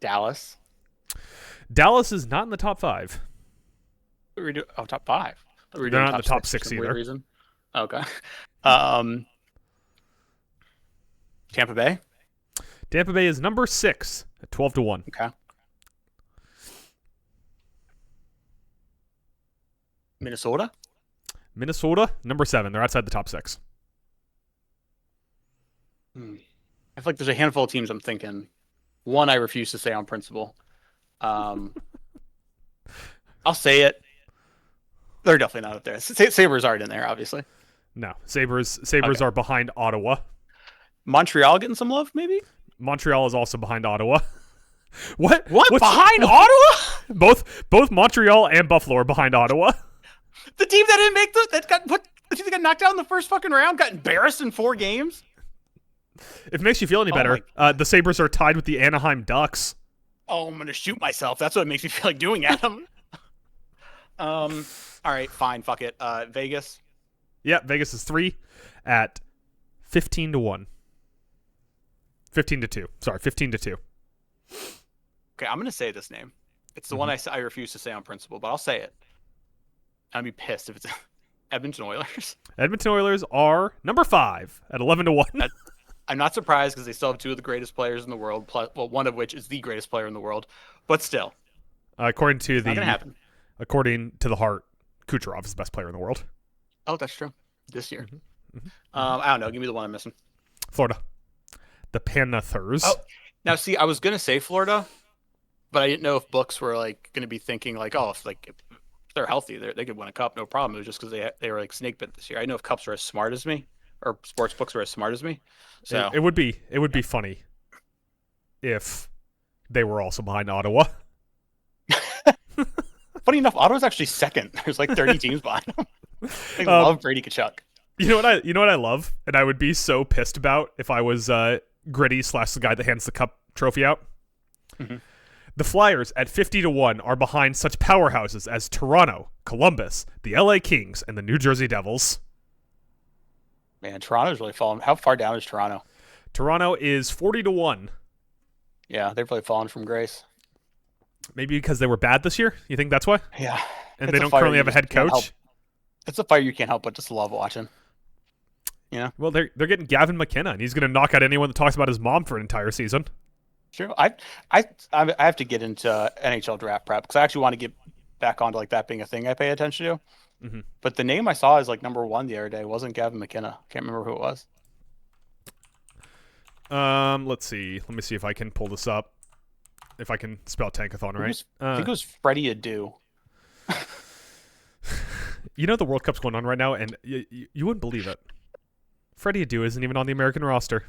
Dallas. Dallas is not in the top 5. Top 5. They're not in the top 6 either. Reason. Okay. Tampa Bay. Tampa Bay is number 6 at 12-1. Okay. Minnesota. Minnesota, number 7. They're outside the top 6. I feel like there's a handful of teams I'm thinking. One I refuse to say on principle. I'll say it. They're definitely not up there. Sabres aren't in there, obviously. No. Sabres are behind Ottawa. Montreal getting some love, maybe? Montreal is also behind Ottawa. What? Behind Ottawa? Both Montreal and Buffalo are behind Ottawa. The team that didn't make the team that got knocked out in the first fucking round got embarrassed in 4 games. If it makes you feel any better, the Sabres are tied with the Anaheim Ducks. Oh, I'm gonna shoot myself. That's what it makes me feel like doing, Adam. All right, fine, fuck it. Vegas. Yeah, Vegas is 3 at 15-1. 15-2. Sorry, 15-2. Okay, I'm gonna say this name. It's the one I refuse to say on principle, but I'll say it. I'd be pissed if it's Edmonton Oilers. Edmonton Oilers are number 5 at 11-1. I'm not surprised because they still have 2 of the greatest players in the world. Plus, well, one of which is the greatest player in the world. But still, according to not gonna happen. According to the Hart, Kucherov is the best player in the world. Oh, that's true. This year. I don't know. Give me the one I'm missing. Florida. The Panthers. Oh, now see, I was gonna say Florida, but I didn't know if books were like gonna be thinking like, oh, if they're healthy, they could win a cup, no problem. It was just because they were like snake bit this year. I know if cups are as smart as me, or sports books are as smart as me. So it would be funny if they were also behind Ottawa. Funny enough, Ottawa's actually second. There's like 30 teams behind them. They love Brady Tkachuk. You know what I love, and I would be so pissed about if I was Gritty / the guy that hands the cup trophy out. Mm-hmm. The Flyers at 50-1 are behind such powerhouses as Toronto, Columbus, the LA Kings, and the New Jersey Devils. Man, Toronto's really fallen. How far down is Toronto? Toronto is 40-1. Yeah, they've really fallen from grace. Maybe because they were bad this year? You think that's why? Yeah. And they don't currently have a head coach? It's a fight you can't help but just love watching. Yeah. Well, they're getting Gavin McKenna, and he's going to knock out anyone that talks about his mom for an entire season. True. I have to get into NHL draft prep because I actually want to get back onto like that being a thing I pay attention to. Mm-hmm. But the name I saw is like number 1 the other day. It wasn't Gavin McKenna. Can't remember who it was. Let's see. Let me see if I can pull this up. If I can spell Tankathon right. I think it was Freddie Adu. You know the World Cup's going on right now, and you wouldn't believe it. Freddie Adu isn't even on the American roster.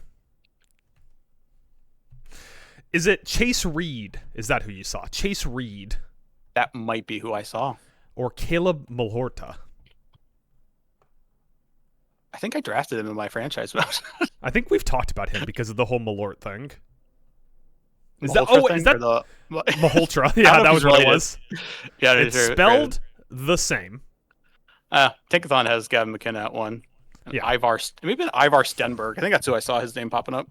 Is it Chase Reed? Is that who you saw? Chase Reed. That might be who I saw. Or Caleb Malhorta. I think I drafted him in my franchise mode. I think we've talked about him because of the whole Malort thing. Is that Malholtra? Yeah, that was what it was. Yeah, it's spelled the same. Tankathon has Gavin McKenna at 1. Yeah, maybe Ivar Stenberg. I think that's who I saw his name popping up.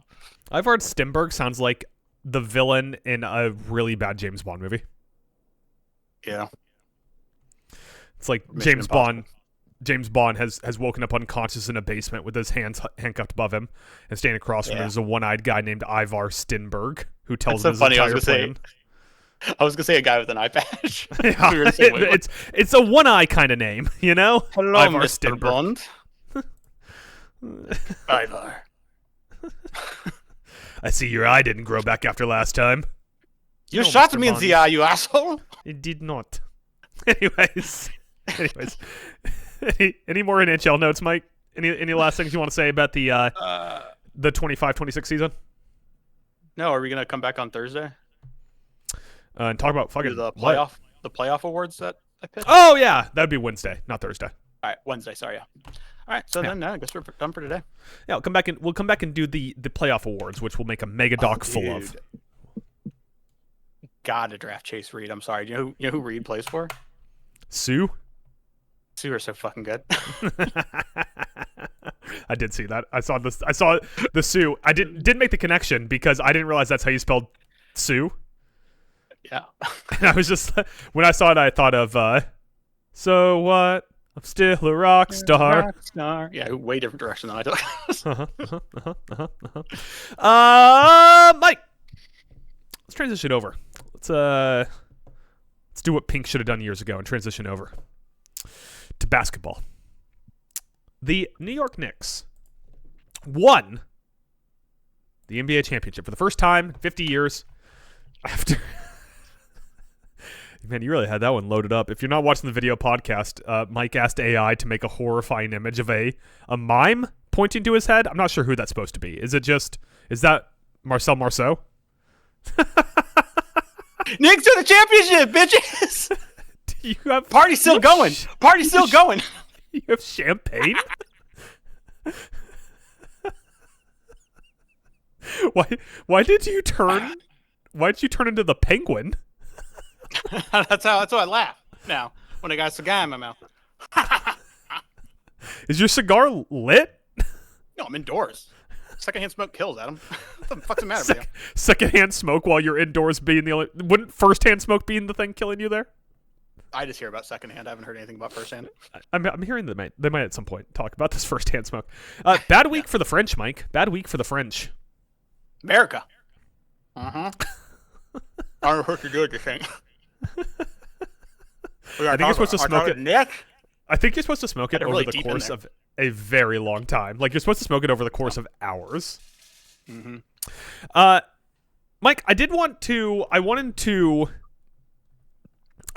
Ivar Stenberg sounds like the villain in a really bad James Bond movie. Yeah, it's like James Bond has woken up unconscious in a basement with his hands handcuffed above him, and standing across from him is a one-eyed guy named Ivar Stenberg who tells him his entire plan. I was gonna say a guy with an eye patch. Yeah, it's a one-eye kind of name, you know. Hello, Ivar Mr. Stenberg. Bond. Ivar. I see your eye didn't grow back after last time. You shot me in the eye, you asshole. It did not. Anyways. Any more NHL notes, Mike? Any last things you want to say about the 25-26 season? No, are we gonna come back on Thursday? And talk about fucking the playoff awards that I picked? Oh yeah, that'd be Wednesday, not Thursday. All right, Wednesday. Sorry, yeah. All right, so then I guess we're done for today. Yeah, we'll come back and do the playoff awards, which we'll make a mega doc full of. Gotta draft Chase Reed. I'm sorry. You know who Reed plays for? Sue are so fucking good. I did see that. I saw the Sue. I didn't make the connection because I didn't realize that's how you spelled Sue. Yeah. And I was just when I saw it, I thought of so what? I'm still a rock star. Rock star. Yeah, way different direction than I took. Mike, let's transition over. Let's do what Pink should have done years ago and transition over to basketball. The New York Knicks won the NBA championship for the first time in 50 years after... Man, you really had that one loaded up. If you're not watching the video podcast, Mike asked AI to make a horrifying image of a mime pointing to his head. I'm not sure who that's supposed to be. Is that Marcel Marceau? Knicks to the championship, bitches! You have Party's still going. Party's still going. You have champagne? Why did you turn into the penguin? That's how I laugh now when I got a cigar in my mouth. Is your cigar lit? No, I'm indoors. Secondhand smoke kills, Adam. What the fuck's the matter with you? Secondhand smoke while you're indoors being the only... Wouldn't firsthand smoke being the thing killing you there? I just hear about secondhand. I haven't heard anything about firsthand. I'm hearing they might at some point talk about this firsthand smoke. Bad week for the French, Mike. Bad week for the French. America. I don't know what to do with this thing. I think you're supposed to smoke it. Nick? I think you're supposed to smoke it over really the course of a very long time. Like, you're supposed to smoke it over the course of hours. Mm-hmm. Mike, I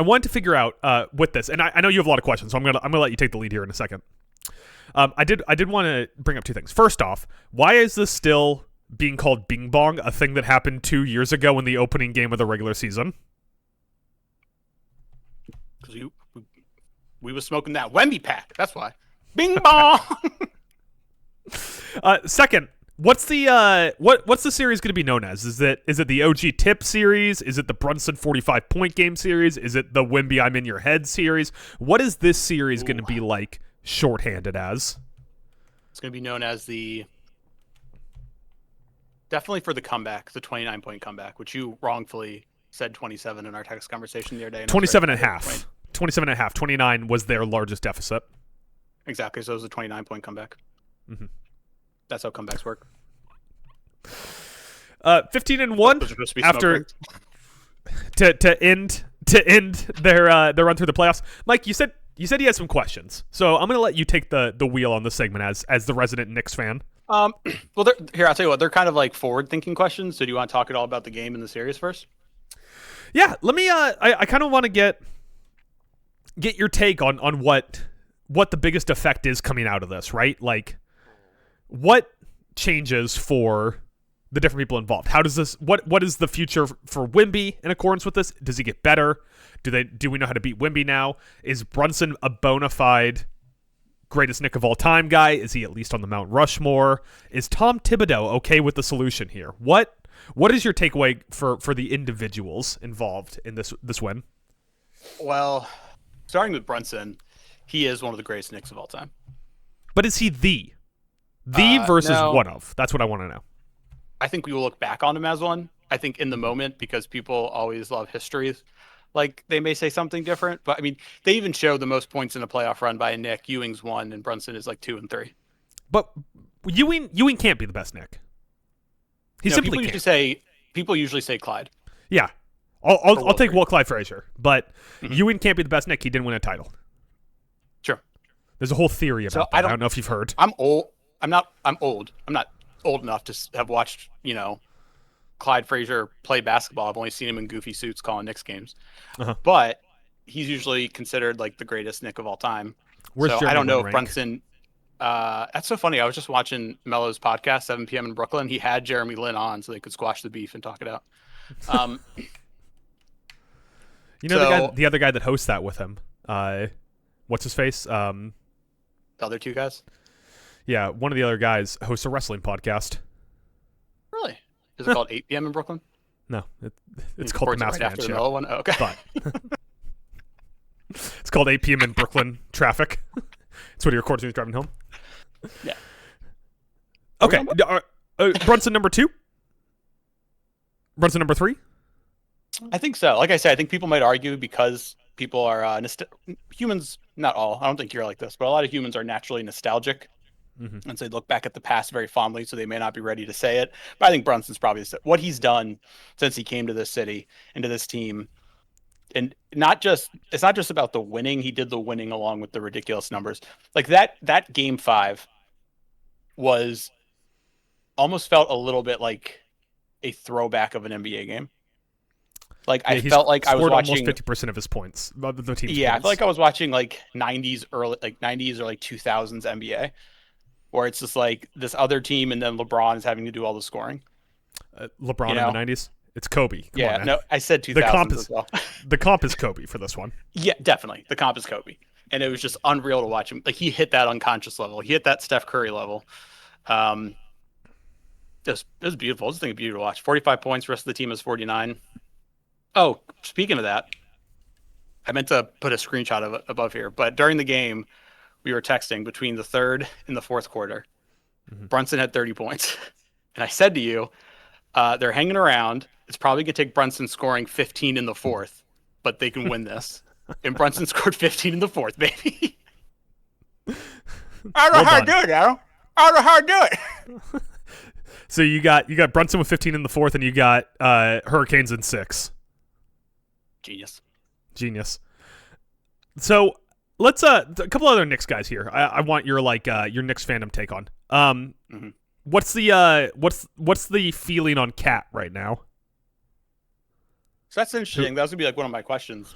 wanted to figure out with this, and I know you have a lot of questions, so I'm gonna let you take the lead here in a second. I did want to bring up two things. First off, why is this still being called Bing Bong, a thing that happened 2 years ago in the opening game of the regular season? Because we was smoking that Wemby pack. That's why. Bing Bong. Second, what's the series going to be known as? Is it the OG Tip series? Is it the Brunson 45-point game series? Is it the Wemby I'm in your head series? What is this series going to be like shorthanded as? It's going to be known as definitely for the comeback, the 29-point comeback, which you wrongfully said 27 in our text conversation the other day. 27 and a half. 27 and a half. 29 was their largest deficit. Exactly. So it was a 29-point comeback. Mm-hmm. That's how comebacks work. 15-1 after to end their run through the playoffs. Mike, you said you had some questions, so I'm gonna let you take the wheel on this segment as the resident Knicks fan. Well, here I'll tell you what, they're kind of like forward-thinking questions. So do you want to talk at all about the game and the series first? Yeah, let me. I kind of want to get your take on what the biggest effect is coming out of this, right? Like, what changes for the different people involved? How does this? What is the future for Wemby in accordance with this? Does he get better? Do we know how to beat Wemby now? Is Brunson a bona fide greatest Knick of all time guy? Is he at least on the Mount Rushmore? Is Tom Thibodeau okay with the solution here? What is your takeaway for the individuals involved in this win? Well, starting with Brunson, he is one of the greatest Knicks of all time. But is he the versus no. one of? That's what I want to know. I think we will look back on him as one. I think in the moment, because people always love histories, like they may say something different. But I mean, they even show the most points in a playoff run by a Knick. Ewing's 1 and Brunson is like 2 and 3. But Ewing can't be the best Knick. He simply can't. People usually say Clyde. Yeah, I'll take Clyde Frazier, but Ewing can't be the best Knick. He didn't win a title. Sure. There's a whole theory about that. I don't know if you've heard. I'm old. I'm not old enough to have watched, Clyde Frazier play basketball. I've only seen him in goofy suits calling Knicks games. Uh-huh. But he's usually considered like the greatest Knick of all time. I don't know if Brunson. That's so funny. I was just watching Melo's podcast, 7 p.m. in Brooklyn. He had Jeremy Lin on so they could squash the beef and talk it out. The other guy that hosts that with him. What's his face? The other two guys? Yeah, one of the other guys hosts a wrestling podcast. Really? Is it called 8 p.m. in Brooklyn? No, it's called the Mass Man Show. One? Oh, okay. But it's called 8 p.m. in Brooklyn traffic. It's what he records when he's driving home. Yeah. Okay. Brunson number 2? Brunson number 3? I think so. Like I said, I think people might argue because people are humans. Not all. I don't think you're like this, but a lot of humans are naturally nostalgic. Mm-hmm. And so they look back at the past very fondly, so they may not be ready to say it. But I think Brunson's probably what he's done since he came to this city and to this team. And it's not just about the winning. He did the winning along with the ridiculous numbers. Like that game 5 was almost felt a little bit like a throwback of an NBA game. Like I felt like I was watching almost 50% of his points. The team's points. I feel like I was watching like 90s or like 2000s NBA. Or it's just like this other team, and then LeBron is having to do all the scoring. LeBron in the 90s? It's Kobe. Come on, man. No, I said 2000s as well. The comp is Kobe for this one. Yeah, definitely. The comp is Kobe. And it was just unreal to watch him. Like, he hit that unconscious level. He hit that Steph Curry level. It was beautiful. It was a beautiful to watch. 45 points. The rest of the team is 49. Oh, speaking of that, I meant to put a screenshot of it above here. But during the game, we were texting between the third and the fourth quarter. Mm-hmm. Brunson had 30 points. And I said to you, they're hanging around. It's probably going to take Brunson scoring 15 in the fourth, but they can win this. And Brunson scored 15 in the fourth, baby. I don't know how to do it, Adam. I don't know how to do it. So you got Brunson with 15 in the fourth, and you got Hurricanes in 6. Genius. So let's a couple other Knicks guys here. I want your your Knicks fandom take on. Mm-hmm. What's the feeling on Cat right now? So that's interesting. That was gonna be like one of my questions,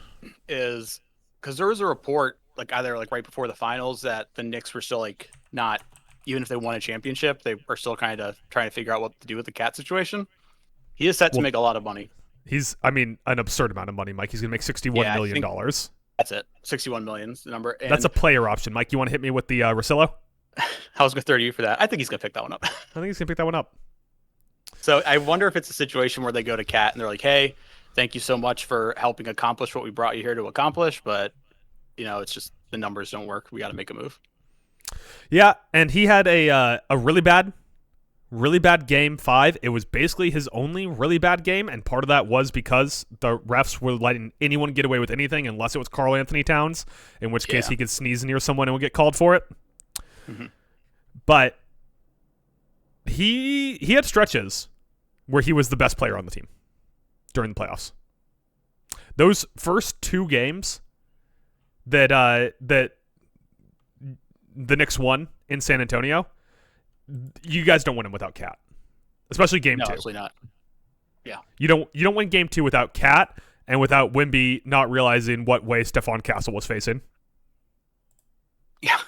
is because there was a report like either like right before the finals that the Knicks were still like not, even if they won a championship, they are still kind of trying to figure out what to do with the Cat situation. He is set to make a lot of money. An absurd amount of money, Mike. He's gonna make $61 million. That's it. 61 million is the number. And that's a player option. Mike, you want to hit me with the Russillo? I was going to throw to you for that. I think he's going to pick that one up. I think he's going to pick that one up. So I wonder if it's a situation where they go to Cat and they're like, hey, thank you so much for helping accomplish what we brought you here to accomplish. But, it's just the numbers don't work. We got to make a move. Yeah, and he had a really bad really bad game 5. It was basically his only really bad game, and part of that was because the refs were letting anyone get away with anything unless it was Karl Anthony Towns, in which case he could sneeze near someone and would get called for it. Mm-hmm. But he had stretches where he was the best player on the team during the playoffs. Those first 2 games that the Knicks won in San Antonio, you guys don't win them without Cat, especially game 2. No, absolutely not. Yeah, you don't win game 2 without Cat and without Wemby not realizing what way Stephon Castle was facing. Yeah.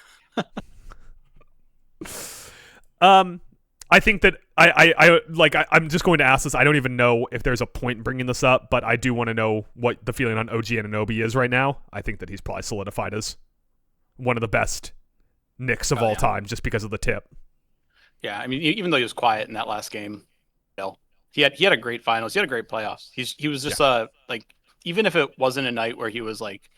I think that I'm just going to ask this. I don't even know if there's a point in bringing this up, but I do want to know what the feeling on OG Anunoby is right now. I think that he's probably solidified as one of the best Knicks of all time just because of the tip. Yeah, I mean, even though he was quiet in that last game, he had a great finals. He had a great playoffs. He was just like, even if it wasn't a night where he was like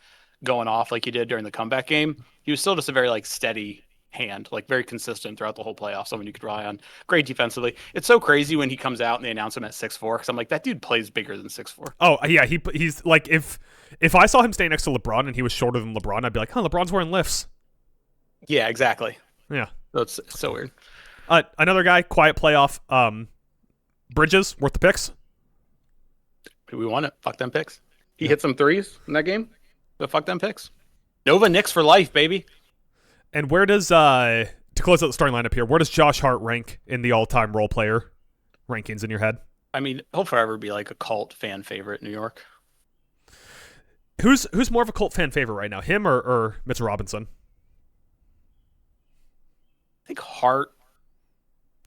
going off like he did during the comeback game, he was still just a very like steady hand, like very consistent throughout the whole playoff. Someone you could rely on. Great defensively. It's so crazy when he comes out and they announce him at 6'4", because I'm like, that dude plays bigger than 6'4". Oh yeah, he's like, if I saw him staying next to LeBron and he was shorter than LeBron, I'd be like, huh, LeBron's wearing lifts. Yeah, exactly. Yeah, that's so weird. Another guy, quiet playoff. Bridges, worth the picks. We won it. Fuck them picks. He hit some threes in that game. So fuck them picks. Nova Knicks for life, baby. And where does, to close out the starting lineup here, where does Josh Hart rank in the all-time role player rankings in your head? I mean, he'll forever be like a cult fan favorite in New York. Who's more of a cult fan favorite right now, him or Mitchell Robinson? I think Hart.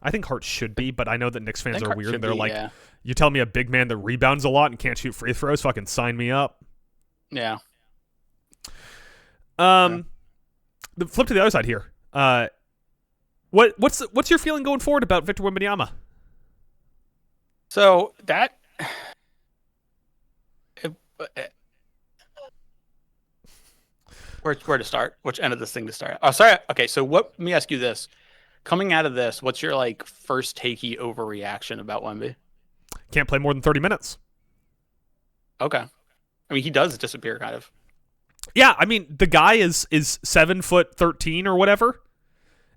I think Hart should be, but I know that Knicks fans are weird. They're be, like, you tell me a big man that rebounds a lot and can't shoot free throws, fucking sign me up. Yeah. The flip to the other side here. What's your feeling going forward about Victor Wembanyama? So that where to start? Which end of this thing to start? Oh, sorry. Okay, so let me ask you this: coming out of this, what's your like first takey overreaction about Wemby? Can't play more than 30 minutes. Okay, I mean he does disappear kind of. Yeah, I mean the guy is 7'13" or whatever,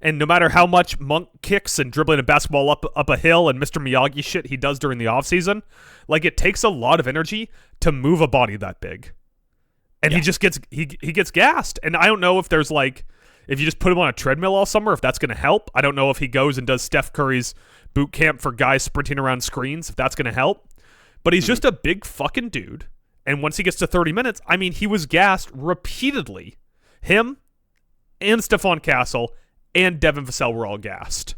and no matter how much Monk kicks and dribbling a basketball up a hill and Mr. Miyagi shit he does during the offseason, like it takes a lot of energy to move a body that big. And he just gets he gets gassed. And I don't know if there's like, if you just put him on a treadmill all summer, if that's going to help. I don't know if he goes and does Steph Curry's boot camp for guys sprinting around screens, if that's going to help. But he's just a big fucking dude. And once he gets to 30 minutes, I mean, he was gassed repeatedly. Him and Stephon Castle and Devin Vassell were all gassed.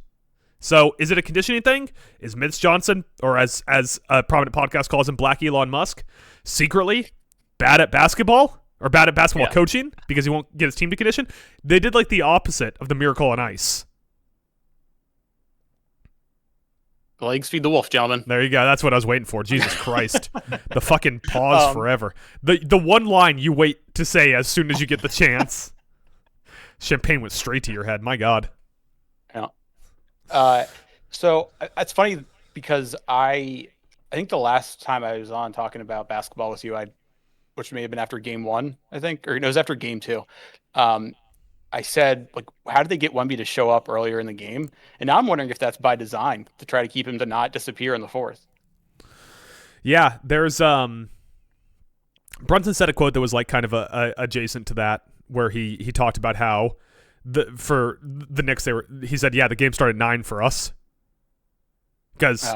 So is it a conditioning thing? Is Mitch Johnson, or as a prominent podcast calls him, Black Elon Musk, secretly bad at basketball or bad at basketball coaching because he won't get his team to condition? They did like the opposite of the Miracle on Ice. Legs feed the wolf, gentlemen. There you go. That's what I was waiting for. Jesus Christ. The fucking pause forever. The one line you wait to say as soon as you get the chance. Champagne went straight to your head. My God. Yeah. So it's funny because I think the last time I was on talking about basketball with you, which may have been after game 1, I think, or it was after game 2. I said, like, how did they get Wemby to show up earlier in the game? And now I'm wondering if that's by design to try to keep him to not disappear in the fourth. Yeah, there's Brunson said a quote that was like kind of adjacent to that, where he talked about how for the Knicks he said, yeah, the game started at 9 for us because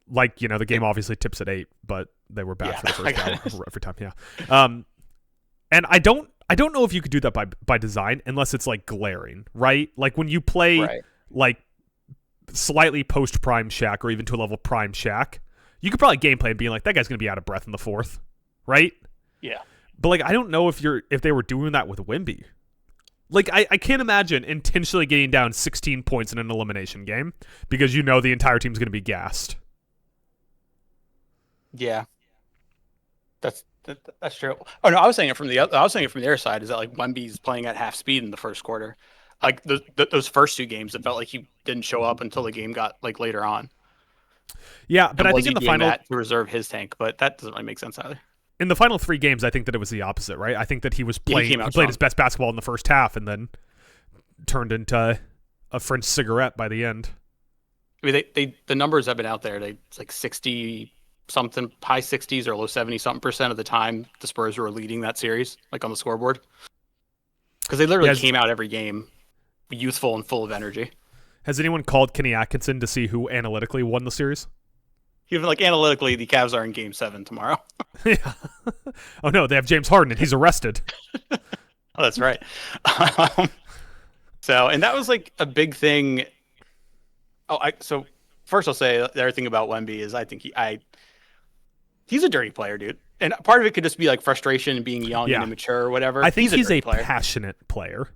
like, you know, the game obviously tips at 8, but they were bad for the first hour every time. Yeah. And I don't know if you could do that by design unless it's like glaring, right? Like when you play like slightly post prime Shaq or even to a level prime Shaq, you could probably gameplay and being like, that guy's gonna be out of breath in the fourth, right? Yeah. But like, I don't know if they were doing that with Wemby. Like I can't imagine intentionally getting down 16 points in an elimination game because you know the entire team's gonna be gassed. Yeah. That's true. Oh no, I was saying it from the other side. Is that like Wemby's playing at half speed in the first quarter? Like those first 2 games, it felt like he didn't show up until the game got like later on. Yeah, but And I was think he in the doing final that to reserve his tank? But that doesn't really make sense either. in the final 3 games, I think that it was the opposite, right? I think that he was Yeah, playing. came He out played strong. his best basketball in the first half, and then turned into a French cigarette by the end. I mean, the numbers have been out there. It's like 60 something, high 60s or low 70 something percent of the time the Spurs were leading that series, like on the scoreboard, because they literally Yes. came out every game youthful and full of energy. Has anyone called Kenny Atkinson to see who analytically won the series? Even like analytically, the Cavs are in Game 7 tomorrow. Yeah. Oh no, they have James Harden and he's arrested. Oh, that's right. So, and that was like a big thing. So first I'll say the other thing about Wemby is I think he's a dirty player, dude. And part of it could just be like frustration and being young and immature or whatever. I think he's a player. passionate player.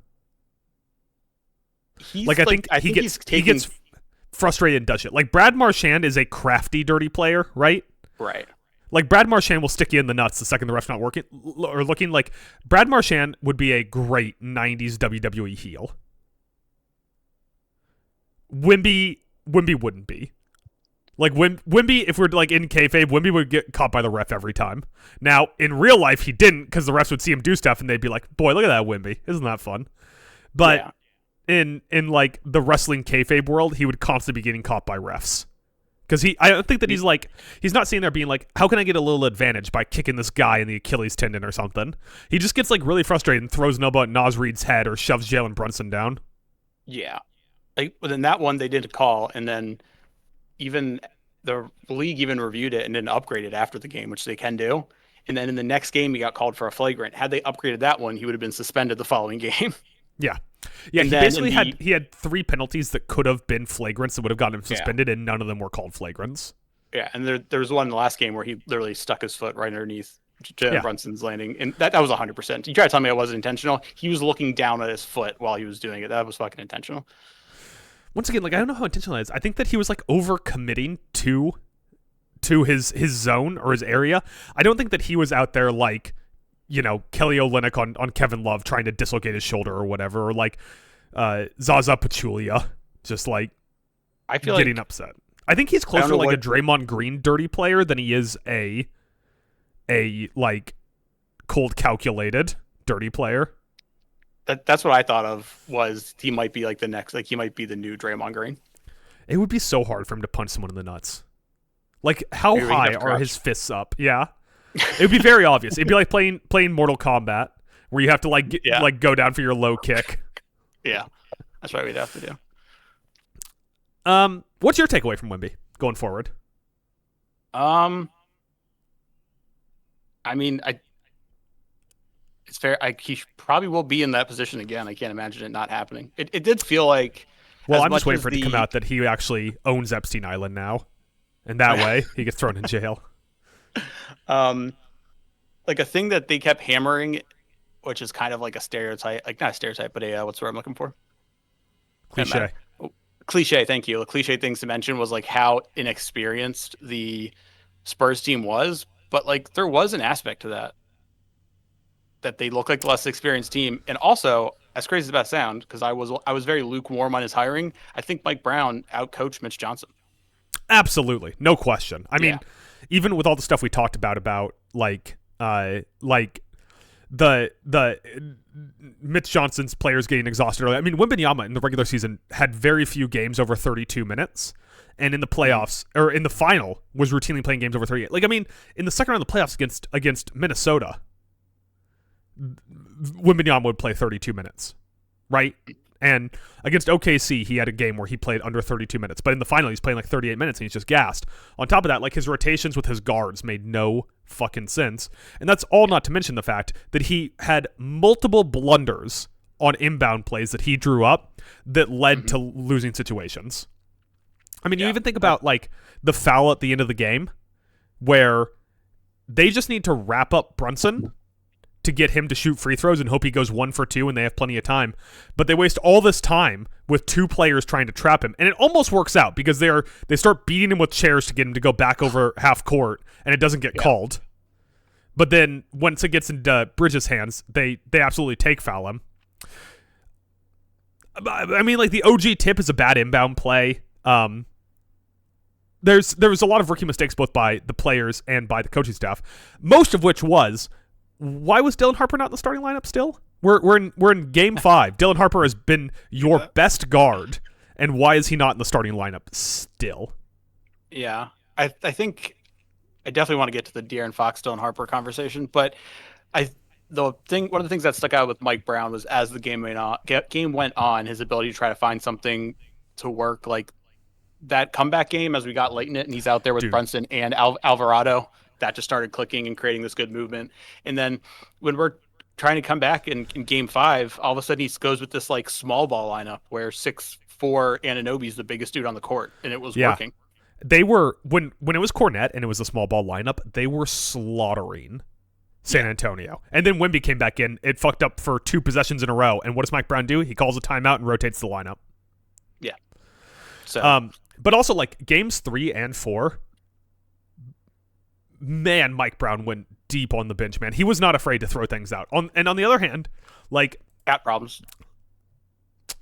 I think he gets frustrated and does shit. Like Brad Marchand is a crafty, dirty player, right? Right. Like Brad Marchand will stick you in the nuts the second the ref's not working or looking. Like Brad Marchand would be a great 90s WWE heel. Wemby wouldn't be. Like Wemby, if we're like in kayfabe, Wemby would get caught by the ref every time. Now in real life, he didn't because the refs would see him do stuff and they'd be like, "Boy, look at that Wemby! Isn't that fun?" But in like the wrestling kayfabe world, he would constantly be getting caught by refs because I don't think that he's not sitting there being like, "How can I get a little advantage by kicking this guy in the Achilles tendon or something?" He just gets like really frustrated and throws an elbow at Nas Reed's head or shoves Jalen Brunson down. Yeah. Then that one they did a call, and then even the league even reviewed it and then upgraded after the game, which they can do. And then in the next game, he got called for a flagrant. Had they upgraded that one, he would have been suspended the following game. Yeah. Yeah, he had 3 penalties that could have been flagrants that would have gotten him suspended, and none of them were called flagrants. Yeah, and there was one in the last game where he literally stuck his foot right underneath Jalen Brunson's landing, and that was 100%. You try to tell me it wasn't intentional. He was looking down at his foot while he was doing it. That was fucking intentional. Once again, like I don't know how intentional it is. I think that he was like over committing to his zone or his area. I don't think that he was out there like, you know, Kelly Olynyk on Kevin Love trying to dislocate his shoulder or whatever, or like Zaza Pachulia just like I feel getting upset. I think he's closer to like a Draymond Green dirty player than he is a like cold calculated dirty player. That's what I thought of, was he might be like the next, like he might be the new Draymond Green. It would be so hard for him to punch someone in the nuts. Like how high are his fists up? Yeah. It would be very obvious. It'd be like playing Mortal Kombat where you have to like like go down for your low kick. Yeah. That's what we'd have to do. What's your takeaway from Wemby going forward? I mean, it's fair. He probably will be in that position again. I can't imagine it not happening. It did feel like. Well, I'm just waiting for it to come out that he actually owns Epstein Island now, and that way he gets thrown in jail. Like a thing that they kept hammering, which is kind of like a stereotype, like not a stereotype, but what's the word I'm looking for? Cliche. Thank you. A cliche things to mention was like how inexperienced the Spurs team was, but like there was an aspect to that they look like the less experienced team. And also, as crazy as that sound, because I was very lukewarm on his hiring, I think Mike Brown outcoached Mitch Johnson. Absolutely, no question. I mean, even with all the stuff we talked about like the Mitch Johnson's players getting exhausted early. I mean, Wembanyama in the regular season had very few games over 32 minutes, and in the playoffs or in the final was routinely playing games over 38. Like, I mean, in the second round of the playoffs against Minnesota, Wembanyama would play 32 minutes, right? And against OKC, he had a game where he played under 32 minutes. But in the final, he's playing like 38 minutes and he's just gassed. On top of that, like his rotations with his guards made no fucking sense. And that's all not to mention the fact that he had multiple blunders on inbound plays that he drew up that led to losing situations. I mean, you even think about like the foul at the end of the game where they just need to wrap up Brunson to get him to shoot free throws and hope he goes 1 for 2 and they have plenty of time. But they waste all this time with 2 players trying to trap him. And it almost works out because they start beating him with chairs to get him to go back over half court and it doesn't get called. But then once it gets into Bridges' hands, they absolutely take foul him. I mean, like, the OG tip is a bad inbound play. There was a lot of rookie mistakes both by the players and by the coaching staff. Most of which was, why was Dylan Harper not in the starting lineup still? We're in game 5. Dylan Harper has been your best guard, and why is he not in the starting lineup still? Yeah, I think I definitely want to get to the De'Aaron Fox, Dylan Harper conversation, but one of the things that stuck out with Mike Brown was as the game went on, his ability to try to find something to work, like that comeback game as we got late in it, and he's out there with Brunson and Alvarado. That just started clicking and creating this good movement. And then when we're trying to come back in game 5, all of a sudden he goes with this like small ball lineup where 6'4" Anunoby's the biggest dude on the court, and it was working. They were when it was Cornette and it was a small ball lineup, they were slaughtering San Antonio. And then Wemby came back in, it fucked up for 2 possessions in a row. And what does Mike Brown do? He calls a timeout and rotates the lineup. Yeah. So but also like games 3 and 4, man, Mike Brown went deep on the bench, man. He was not afraid to throw things out. And on the other hand, like cat problems.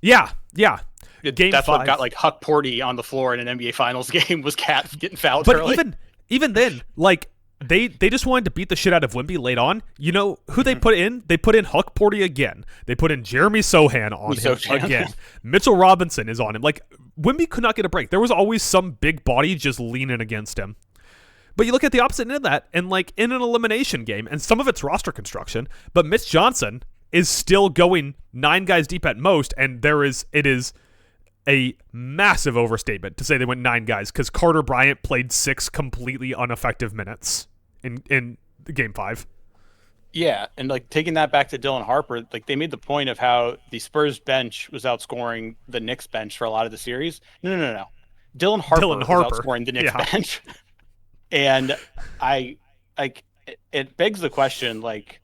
Yeah. Game That's 5. What got like Huck Porty on the floor in an NBA Finals game was Cat getting fouled early. But even then, like they just wanted to beat the shit out of Wemby late on. You know who they put in? They put in Huck Porty again. They put in Jeremy Sohan on him again. Mitchell Robinson is on him. Like Wemby could not get a break. There was always some big body just leaning against him. But you look at the opposite end of that, and like in an elimination game, and some of it's roster construction, but Mitch Johnson is still going 9 guys deep at most, and it is a massive overstatement to say they went 9 guys because Carter Bryant played 6 completely ineffective minutes in game 5. Yeah, and like taking that back to Dylan Harper, like they made the point of how the Spurs bench was outscoring the Knicks bench for a lot of the series. No. Dylan Harper was outscoring the Knicks bench. And it begs the question, like,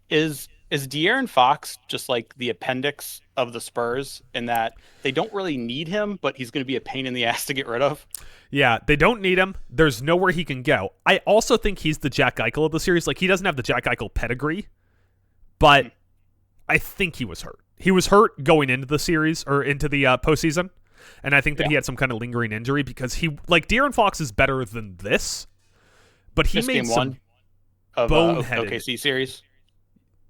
is De'Aaron Fox just like the appendix of the Spurs in that they don't really need him, but he's going to be a pain in the ass to get rid of? Yeah, they don't need him. There's nowhere he can go. I also think he's the Jack Eichel of the series. Like, he doesn't have the Jack Eichel pedigree, but I think he was hurt. He was hurt going into the series or into the postseason. And I think that he had some kind of lingering injury because De'Aaron Fox is better than this, but he missed made game some 1 of boneheaded OKC series.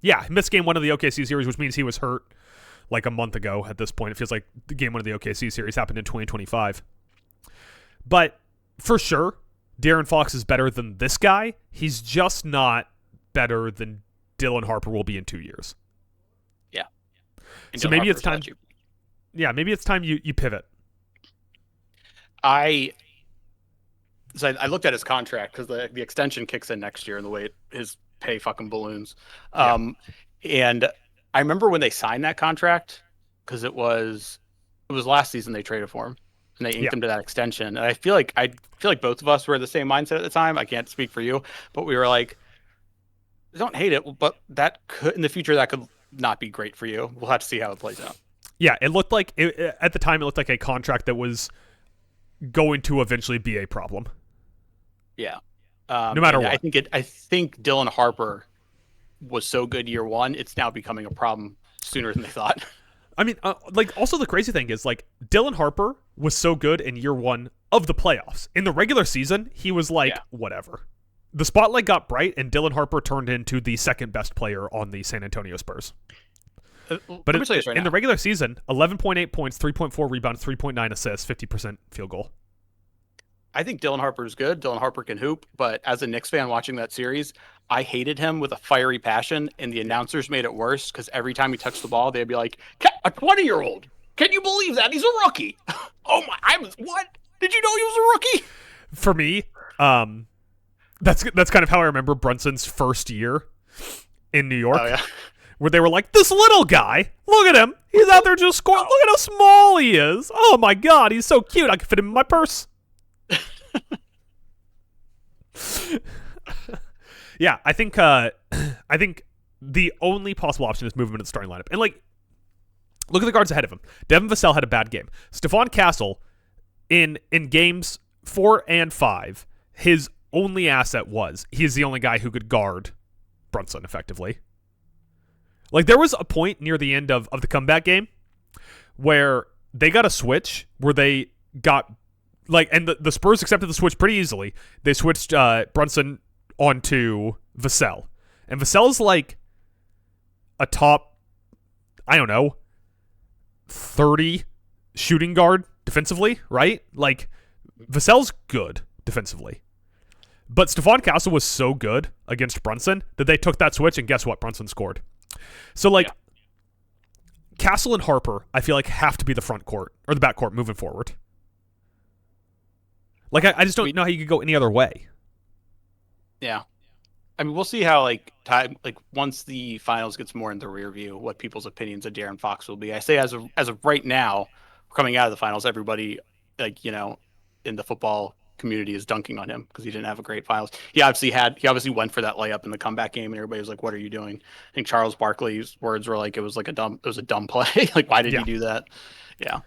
Yeah, he missed game 1 of the OKC series, which means he was hurt like a month ago at this point. It feels like the game 1 of the OKC series happened in 2025. But for sure, De'Aaron Fox is better than this guy. He's just not better than Dylan Harper will be in 2 years. Yeah. And so maybe it's time. Yeah, maybe it's time you pivot. I looked at his contract because the extension kicks in next year and the way his pay fucking balloons. And I remember when they signed that contract because it was last season they traded for him and they inked him to that extension. And I feel like both of us were in the same mindset at the time. I can't speak for you, but we were like, I don't hate it, but that could in the future that could not be great for you. We'll have to see how it plays out. Yeah, it looked like at the time it looked like a contract that was going to eventually be a problem. Yeah. No matter what. I think Dylan Harper was so good year 1, it's now becoming a problem sooner than they thought. I mean, also the crazy thing is like Dylan Harper was so good in year 1 of the playoffs. In the regular season, he was like whatever. The spotlight got bright and Dylan Harper turned into the second best player on the San Antonio Spurs. But in the regular season, 11.8 points, 3.4 rebounds, 3.9 assists, 50% field goal. I think Dylan Harper is good. Dylan Harper can hoop, but as a Knicks fan watching that series, I hated him with a fiery passion, and the announcers made it worse because every time he touched the ball, they'd be like, "A 20-year-old? Can you believe that? He's a rookie." Oh my! What? Did you know he was a rookie? For me, that's kind of how I remember Brunson's first year in New York. Oh yeah. Where they were like, this little guy, look at him. He's out there just scoring. Look at how small he is. Oh my God, he's so cute. I can fit him in my purse. Yeah, I think the only possible option is moving into the starting lineup. And like, look at the guards ahead of him. Devin Vassell had a bad game. Stephon Castle in games 4 and 5, his only asset was he's the only guy who could guard Brunson effectively. Like, there was a point near the end of the comeback game where they got a switch where they got and the Spurs accepted the switch pretty easily. They switched Brunson onto Vassell, and Vassell's like a top, I don't know, 30 shooting guard defensively, right? Like Vassell's good defensively. But Stephon Castle was so good against Brunson that they took that switch, and guess what? Brunson scored. So, Castle and Harper, I feel like, have to be the front court or the back court moving forward. I just don't know how you could go any other way. Yeah. I mean, we'll see how, once the finals gets more in the rear view, what people's opinions of De'Aaron Fox will be. I say as of right now, coming out of the finals, everybody, in the football community is dunking on him because he didn't have a great finals. He obviously went for that layup in the comeback game, and everybody was like, "What are you doing?" I think Charles Barkley's words were like, "It was a dumb play." Like, why did he do that? Yeah.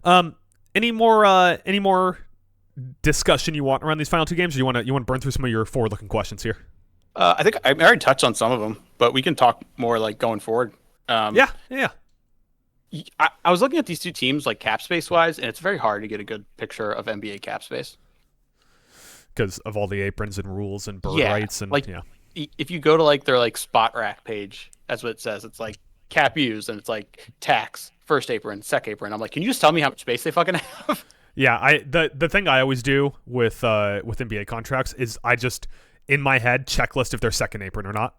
No. Any more discussion you want around these final two games, or you want to burn through some of your forward-looking questions here? I think I already touched on some of them, but we can talk more going forward. Yeah. I was looking at these two teams cap space wise, and it's very hard to get a good picture of NBA cap space because of all the aprons and rules and bird rights and if you go to their spot rack page, that's what it says. It's cap used, and it's tax, first apron, second apron. I'm like, can you just tell me how much space they fucking have? Yeah, the thing I always do with NBA contracts is I just in my head checklist if they're second apron or not.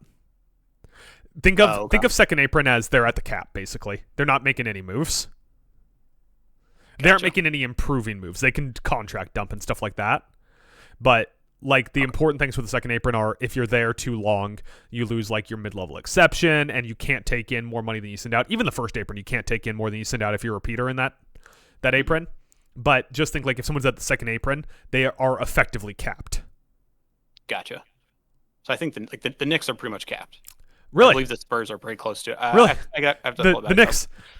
Think of second apron as they're at the cap, basically. They're not making any moves. Gotcha. They aren't making any improving moves. They can contract dump and stuff like that. But the important things with the second apron are if you're there too long, you lose your mid-level exception, and you can't take in more money than you send out. Even the first apron, you can't take in more than you send out if you're a repeater in that apron. But just think if someone's at the second apron, they are effectively capped. Gotcha. So I think the Knicks are pretty much capped. Really? I believe the Spurs are pretty close to it. Really? I have to the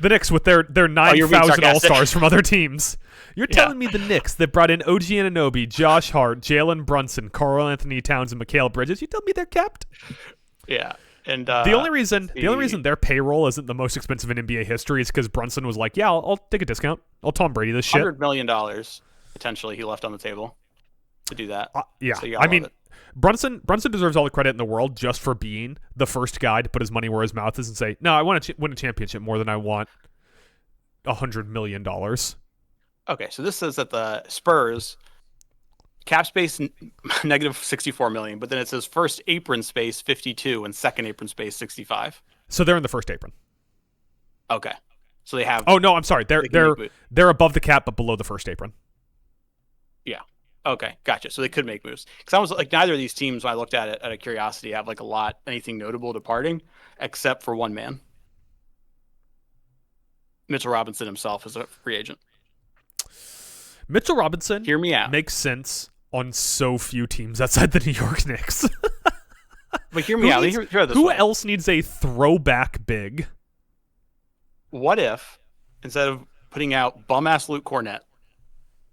Knicks with their 9,000 All-Stars from other teams. You're telling me the Knicks that brought in OG Anunoby, Josh Hart, Jalen Brunson, Karl Anthony Towns, and Mikal Bridges, you tell me they're capped? Yeah. And the only reason their payroll isn't the most expensive in NBA history is because Brunson was like, yeah, I'll take a discount. I'll Tom Brady this shit. $100 million, potentially, he left on the table to do that. Yeah. So Brunson deserves all the credit in the world just for being the first guy to put his money where his mouth is and say, no, I want to win a championship more than I want $100 million. Okay, so this says that the Spurs cap space negative 64 million, but then it says first apron space 52 and second apron space 65. So they're in the first apron. Okay, so they have. Oh no, I'm sorry. They're above the cap but below the first apron. Yeah. Okay, gotcha. So they could make moves. Because I was neither of these teams, when I looked at it out of curiosity, have anything notable departing, except for one man. Mitchell Robinson himself is a free agent. Mitchell Robinson, hear me out, makes sense on so few teams outside the New York Knicks. But hear me out. Who else needs a throwback big? What if, instead of putting out bum-ass Luke Cornett,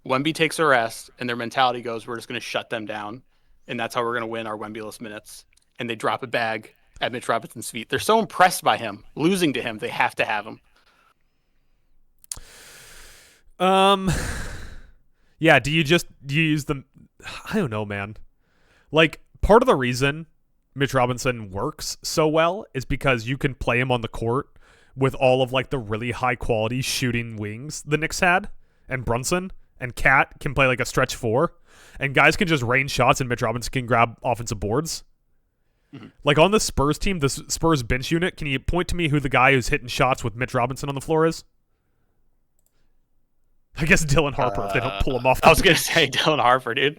Wemby takes a rest, and their mentality goes, we're just going to shut them down, and that's how we're going to win our Wemby-less minutes. And they drop a bag at Mitch Robinson's feet. They're so impressed by him, losing to him, they have to have him. Yeah, do you use them? I don't know, man. Part of the reason Mitch Robinson works so well is because you can play him on the court with all of the really high quality shooting wings the Knicks had, and Brunson. And Cat can play a stretch four, and guys can just rain shots, and Mitch Robinson can grab offensive boards. Mm-hmm. On the Spurs team, the Spurs bench unit, can you point to me who the guy who's hitting shots with Mitch Robinson on the floor is? I guess Dylan Harper, if they don't pull him off. I was going to say Dylan Harper, dude.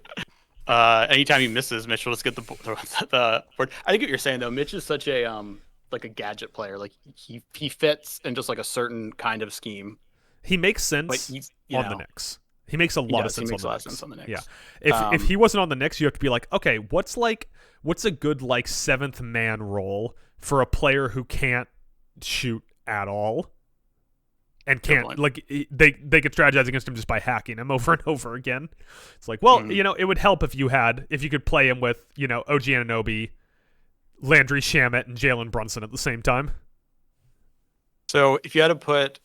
Anytime he misses, Mitch will just get the board. I think what you're saying, though, Mitch is such a a gadget player. He fits in just a certain kind of scheme. He makes sense on the Knicks. He makes a lot of sense on the Knicks. Yeah. If he wasn't on the Knicks, you have to be okay, what's a good seventh man role for a player who can't shoot at all and can't they could strategize against him just by hacking him over and over again. It's it would help if you could play him with, OG Anunoby, Landry Shamet, and Jalen Brunson at the same time. So if you had to put,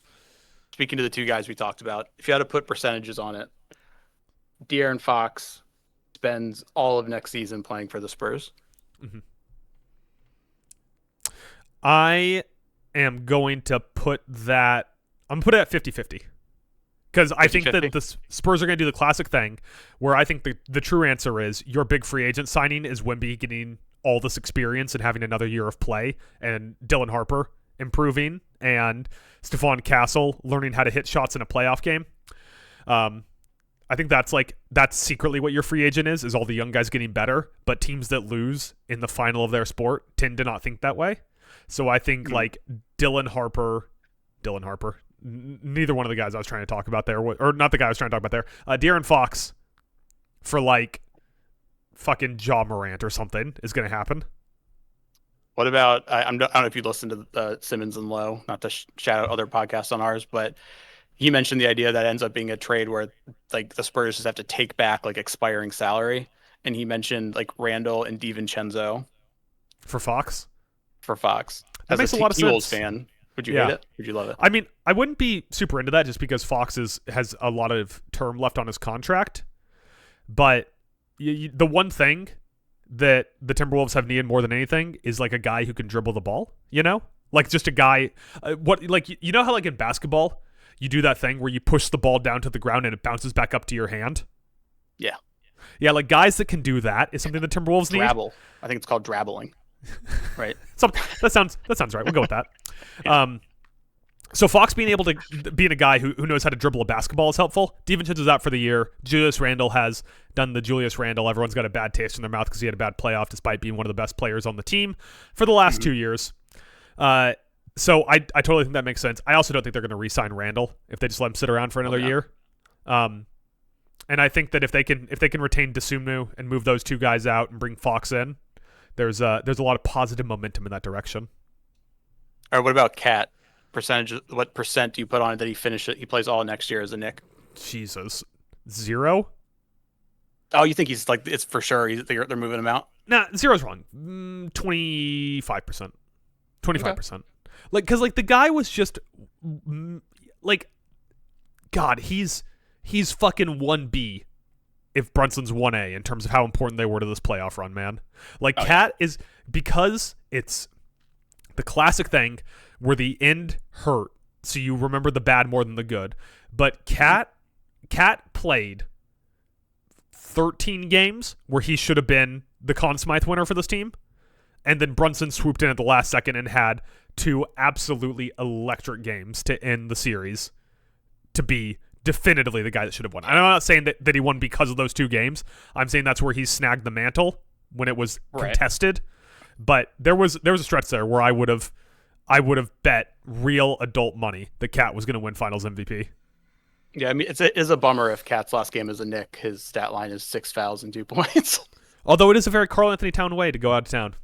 speaking to the two guys we talked about, if you had to put percentages on it, De'Aaron Fox spends all of next season playing for the Spurs. Mm-hmm. I am going to put that. I'm going to put it at 50-50. Because I think that the Spurs are going to do the classic thing where I think the true answer is your big free agent signing is Wemby getting all this experience and having another year of play, and Dylan Harper improving, and Stephon Castle learning how to hit shots in a playoff game. I think that's secretly what your free agent is all the young guys getting better, but teams that lose in the final of their sport tend to not think that way. So I think like Dylan Harper, neither one of the guys I was trying to talk about there, or not the guy I was trying to talk about there, De'Aaron Fox for like fucking Ja Morant or something is going to happen. What about, I don't know if you listened to the Simmons and Lowe, not to shout out other podcasts on ours, but he mentioned the idea that ends up being a trade where like the Spurs just have to take back like expiring salary. And he mentioned like Randall and DiVincenzo for Fox. That makes a lot of T-Wolves sense. fan, would you hate it? Would you love it? I mean, I wouldn't be super into that just because Fox has a lot of term left on his contract. But the one thing that the Timberwolves have needed more than anything is like a guy who can dribble the ball, you know? Like just a guy, you know how like in basketball, you do that thing where you push the ball down to the ground and it bounces back up to your hand? Yeah. Yeah, like guys that can do that is something the Timberwolves need. Drabble. I think it's called drabbling. Right. That sounds right. We'll go with that. Yeah. So Fox being able to being a guy who knows how to dribble a basketball is helpful. DiVincenzo's out for the year. Julius Randle has done the Julius Randle. Everyone's got a bad taste in their mouth because he had a bad playoff despite being one of the best players on the team for the last 2 years. So I totally think that makes sense. I also don't think they're going to re-sign Randle if they just let him sit around for another year. And I think that if they can retain Dosunmu and move those two guys out and bring Fox in, there's a lot of positive momentum in that direction. All right, what about Cat? What percent do you put on it that he plays all next year as a Knick? Jesus. 0? Oh, you think he's like, it's for sure they're moving him out? Nah, 0's wrong. 25%. 25%. Okay. Like, because like the guy was just like, God, he's fucking 1B if Brunson's 1A in terms of how important they were to this playoff run, man. Like, Cat is, because it's the classic thing where the end hurt, so you remember the bad more than the good. But Cat played 13 games where he should have been the Conn Smythe winner for this team, and then Brunson swooped in at the last second and had 2 absolutely electric games to end the series to be definitively the guy that should have won. I'm not saying that he won because of those 2 games. I'm saying that's where he snagged the mantle when it was contested. But there was a stretch there where I would have bet real adult money that Cat was going to win Finals MVP. Yeah, I mean, it is a bummer if Cat's last game as a Knick, his stat line is 6 fouls and 2 points. Although it is a very Karl Anthony Town way to go out of town.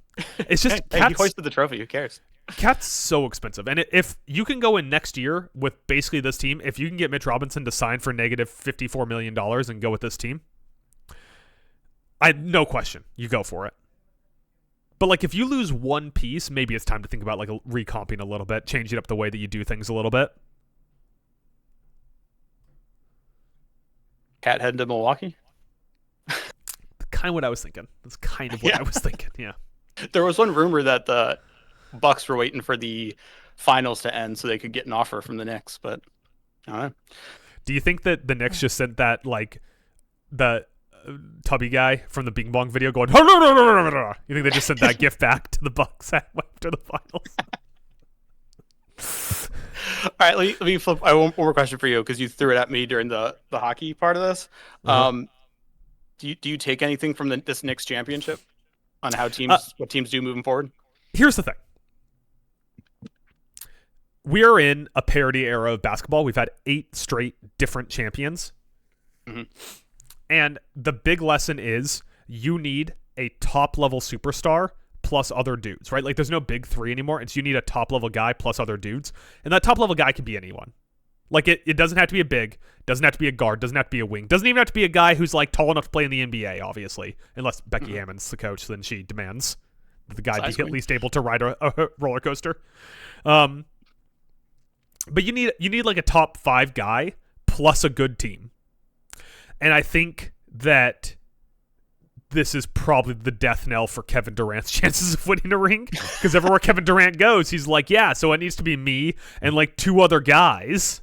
It's just he hoisted the trophy. Who cares? Cat's so expensive, and if you can go in next year with basically this team, if you can get Mitch Robinson to sign for negative $54 million and go with this team, no question, you go for it. But like if you lose one piece, maybe it's time to think about like recomping a little bit, changing up the way that you do things a little bit. Cat heading to Milwaukee? Kind of what I was thinking. That's kind of what I was thinking, yeah. There was one rumor that the Bucks were waiting for the finals to end so they could get an offer from the Knicks, but I don't know. Do you think that the Knicks just sent that, like, the tubby guy from the Bing Bong video going, you think they just sent that gift back to the Bucks after the finals? All right, let me flip. I have one more question for you because you threw it at me during the hockey part of this. Do you take anything from this Knicks championship on how what teams do moving forward? Here's the thing. We are in a parity era of basketball. We've had 8 straight different champions. Mm-hmm. And the big lesson is you need a top-level superstar plus other dudes, right? Like, there's no big 3 anymore. It's you need a top-level guy plus other dudes. And that top-level guy can be anyone. Like, it doesn't have to be a big, doesn't have to be a guard, doesn't have to be a wing, doesn't even have to be a guy who's, like, tall enough to play in the NBA, obviously. Unless Becky Hammond's the coach, then she demands that the guy be at least able to ride a roller coaster. But you need like a top 5 guy plus a good team. And I think that this is probably the death knell for Kevin Durant's chances of winning a ring. Because everywhere Kevin Durant goes, he's like, yeah, so it needs to be me and like 2 other guys.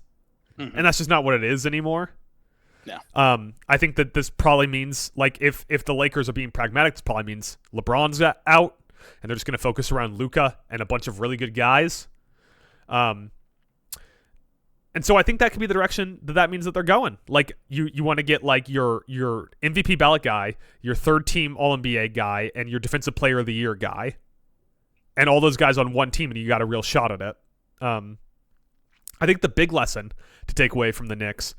Mm-hmm. And that's just not what it is anymore. No. I think that this probably means, like, if the Lakers are being pragmatic, this probably means LeBron's out, and they're just going to focus around Luka and a bunch of really good guys. And so I think that could be the direction that means that they're going. Like, you want to get, like, your MVP ballot guy, your third-team All-NBA guy, and your Defensive Player of the Year guy, and all those guys on one team, and you got a real shot at it. I think the big lesson to take away from the Knicks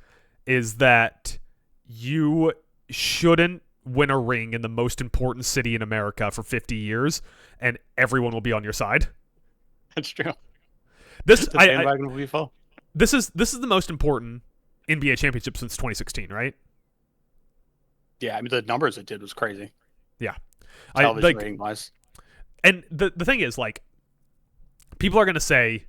is that you shouldn't win a ring in the most important city in America for 50 years, and everyone will be on your side. That's true. This will be full. This is the most important NBA championship since 2016, right? Yeah, I mean the numbers it did was crazy. Yeah, television rating wise. And the thing is, like, people are gonna say,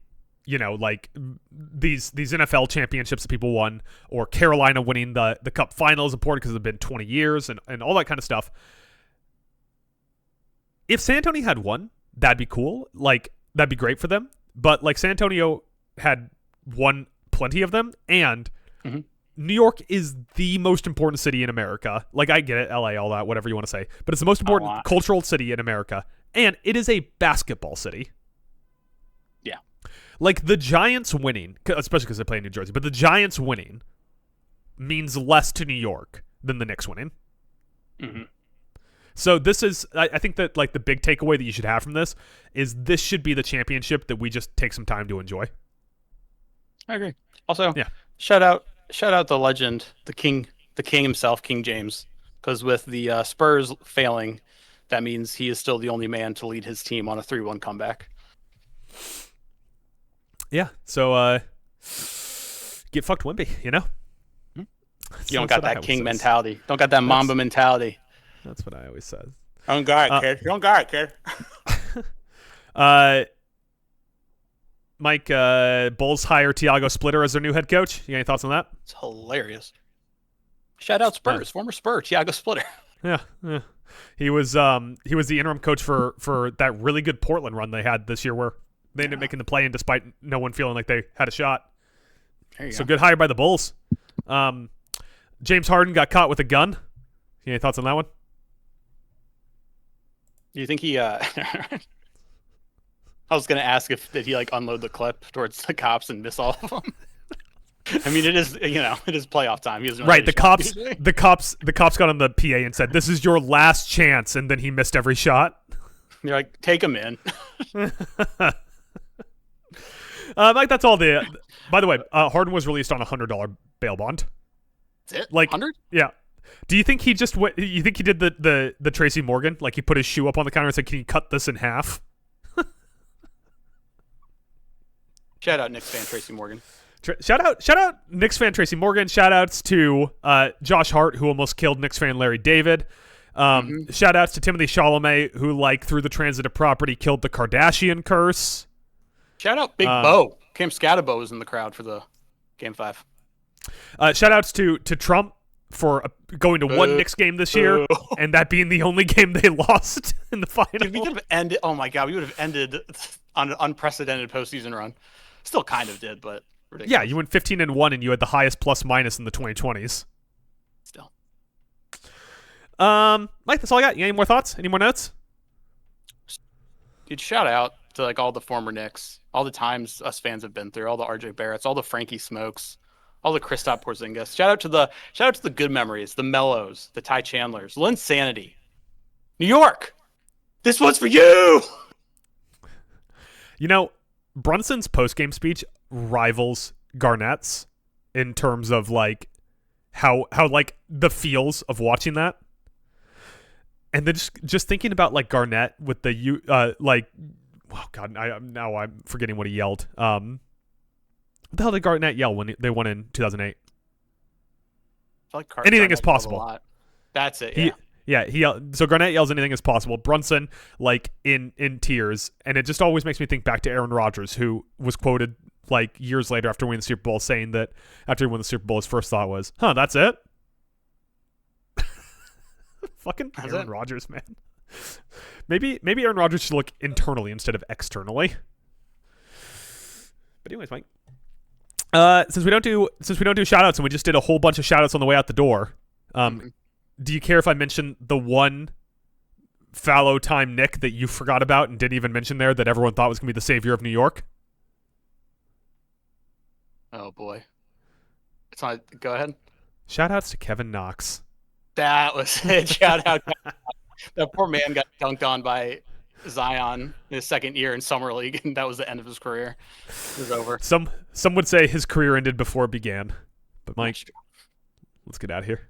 you know, like these NFL championships that people won, or Carolina winning the Cup final is important because it's been 20 years and all that kind of stuff. If San Antonio had won, that'd be cool. Like, that'd be great for them. But like, San Antonio had won plenty of them, and New York is the most important city in America. Like, I get it, LA, all that, whatever you want to say, but it's the most important cultural city in America, and it is a basketball city. Yeah. Like, the Giants winning, especially because they play in New Jersey, but the Giants winning means less to New York than the Knicks winning. Mm-hmm. So this is, I think that, like, the big takeaway that you should have from this is this should be the championship that we just take some time to enjoy. I agree. Also, yeah. Shout out the legend, the king himself, King James, because with the Spurs failing, that means he is still the only man to lead his team on a 3-1 comeback. Yeah. So get fucked, Wemby. You know. You don't got that king mentality. Don't got that Mamba mentality. That's what I always said. Don't got it, kid. You don't got it, kid. Mike, Bulls hire Thiago Splitter as their new head coach. You got any thoughts on that? It's hilarious. Shout out Spurs, former Spur, Thiago Splitter. Yeah. He was the interim coach for that really good Portland run they had this year, where they ended up making the play-in despite no one feeling like they had a shot. So good hire by the Bulls. James Harden got caught with a gun. Any thoughts on that one? Do you think he? I was gonna ask did he like unload the clip towards the cops and miss all of them. I mean, it is playoff time. He right. The cops got on the PA and said, "This is your last chance," and then he missed every shot. You're like, take him in. Mike, that's all the. By the way, Harden was released on $100 bail bond. That's it. Like 100? Yeah. Do you think he just went? You think he did the Tracy Morgan? Like, he put his shoe up on the counter and said, "Can you cut this in half?" Shout out Knicks fan Tracy Morgan. Shout out Knicks fan Tracy Morgan. Shout outs to Josh Hart, who almost killed Knicks fan Larry David. Shout outs to Timothy Chalamet, who, like, through the transitive property, killed the Kardashian curse. Shout out Big Bo. Cam Scatterbo was in the crowd for the Game 5. Shout outs to Trump for going to one Knicks game this year, and that being the only game they lost in the final. Dude, we could have ended. Oh my god, we would have ended on an unprecedented postseason run. Still kind of did, but ridiculous. Yeah, you went 15-1, and you had the highest plus minus in the 2020s. Still. Mike, that's all I got. You got any more thoughts? Any more notes? Dude, shout out to like all the former Knicks, all the times us fans have been through, all the RJ Barretts, all the Frankie Smokes, all the Kristaps Porzingis. Shout out to the good memories, the Mellos, the Ty Chandlers, Lynn Sanity, New York. This one's for you. You know, Brunson's post-game speech rivals Garnett's in terms of, like, how like the feels of watching that. And then just thinking about, like, Garnett with the like, oh god, I'm forgetting what he yelled. What the hell did Garnett yell when they won in 2008? Like anything is possible. That's it. Yeah. So Garnett yells anything is possible. Brunson, like, in tears, and it just always makes me think back to Aaron Rodgers, who was quoted like years later after winning the Super Bowl, saying that after he won the Super Bowl, his first thought was, "Huh, that's it." Fucking Aaron Rodgers, man. Maybe Aaron Rodgers should look internally instead of externally. But anyways, Mike. Since we don't do shout outs and we just did a whole bunch of shout outs on the way out the door, do you care if I mention the one fallow time Nick that you forgot about and didn't even mention there that everyone thought was going to be the savior of New York? Oh boy. It's not. Go ahead. Shout outs to Kevin Knox. That was it. Shout out. That poor man got dunked on by Zion in his second year in summer league, and that was the end of his career. It was over. Some would say his career ended before it began. But Mike, let's get out of here.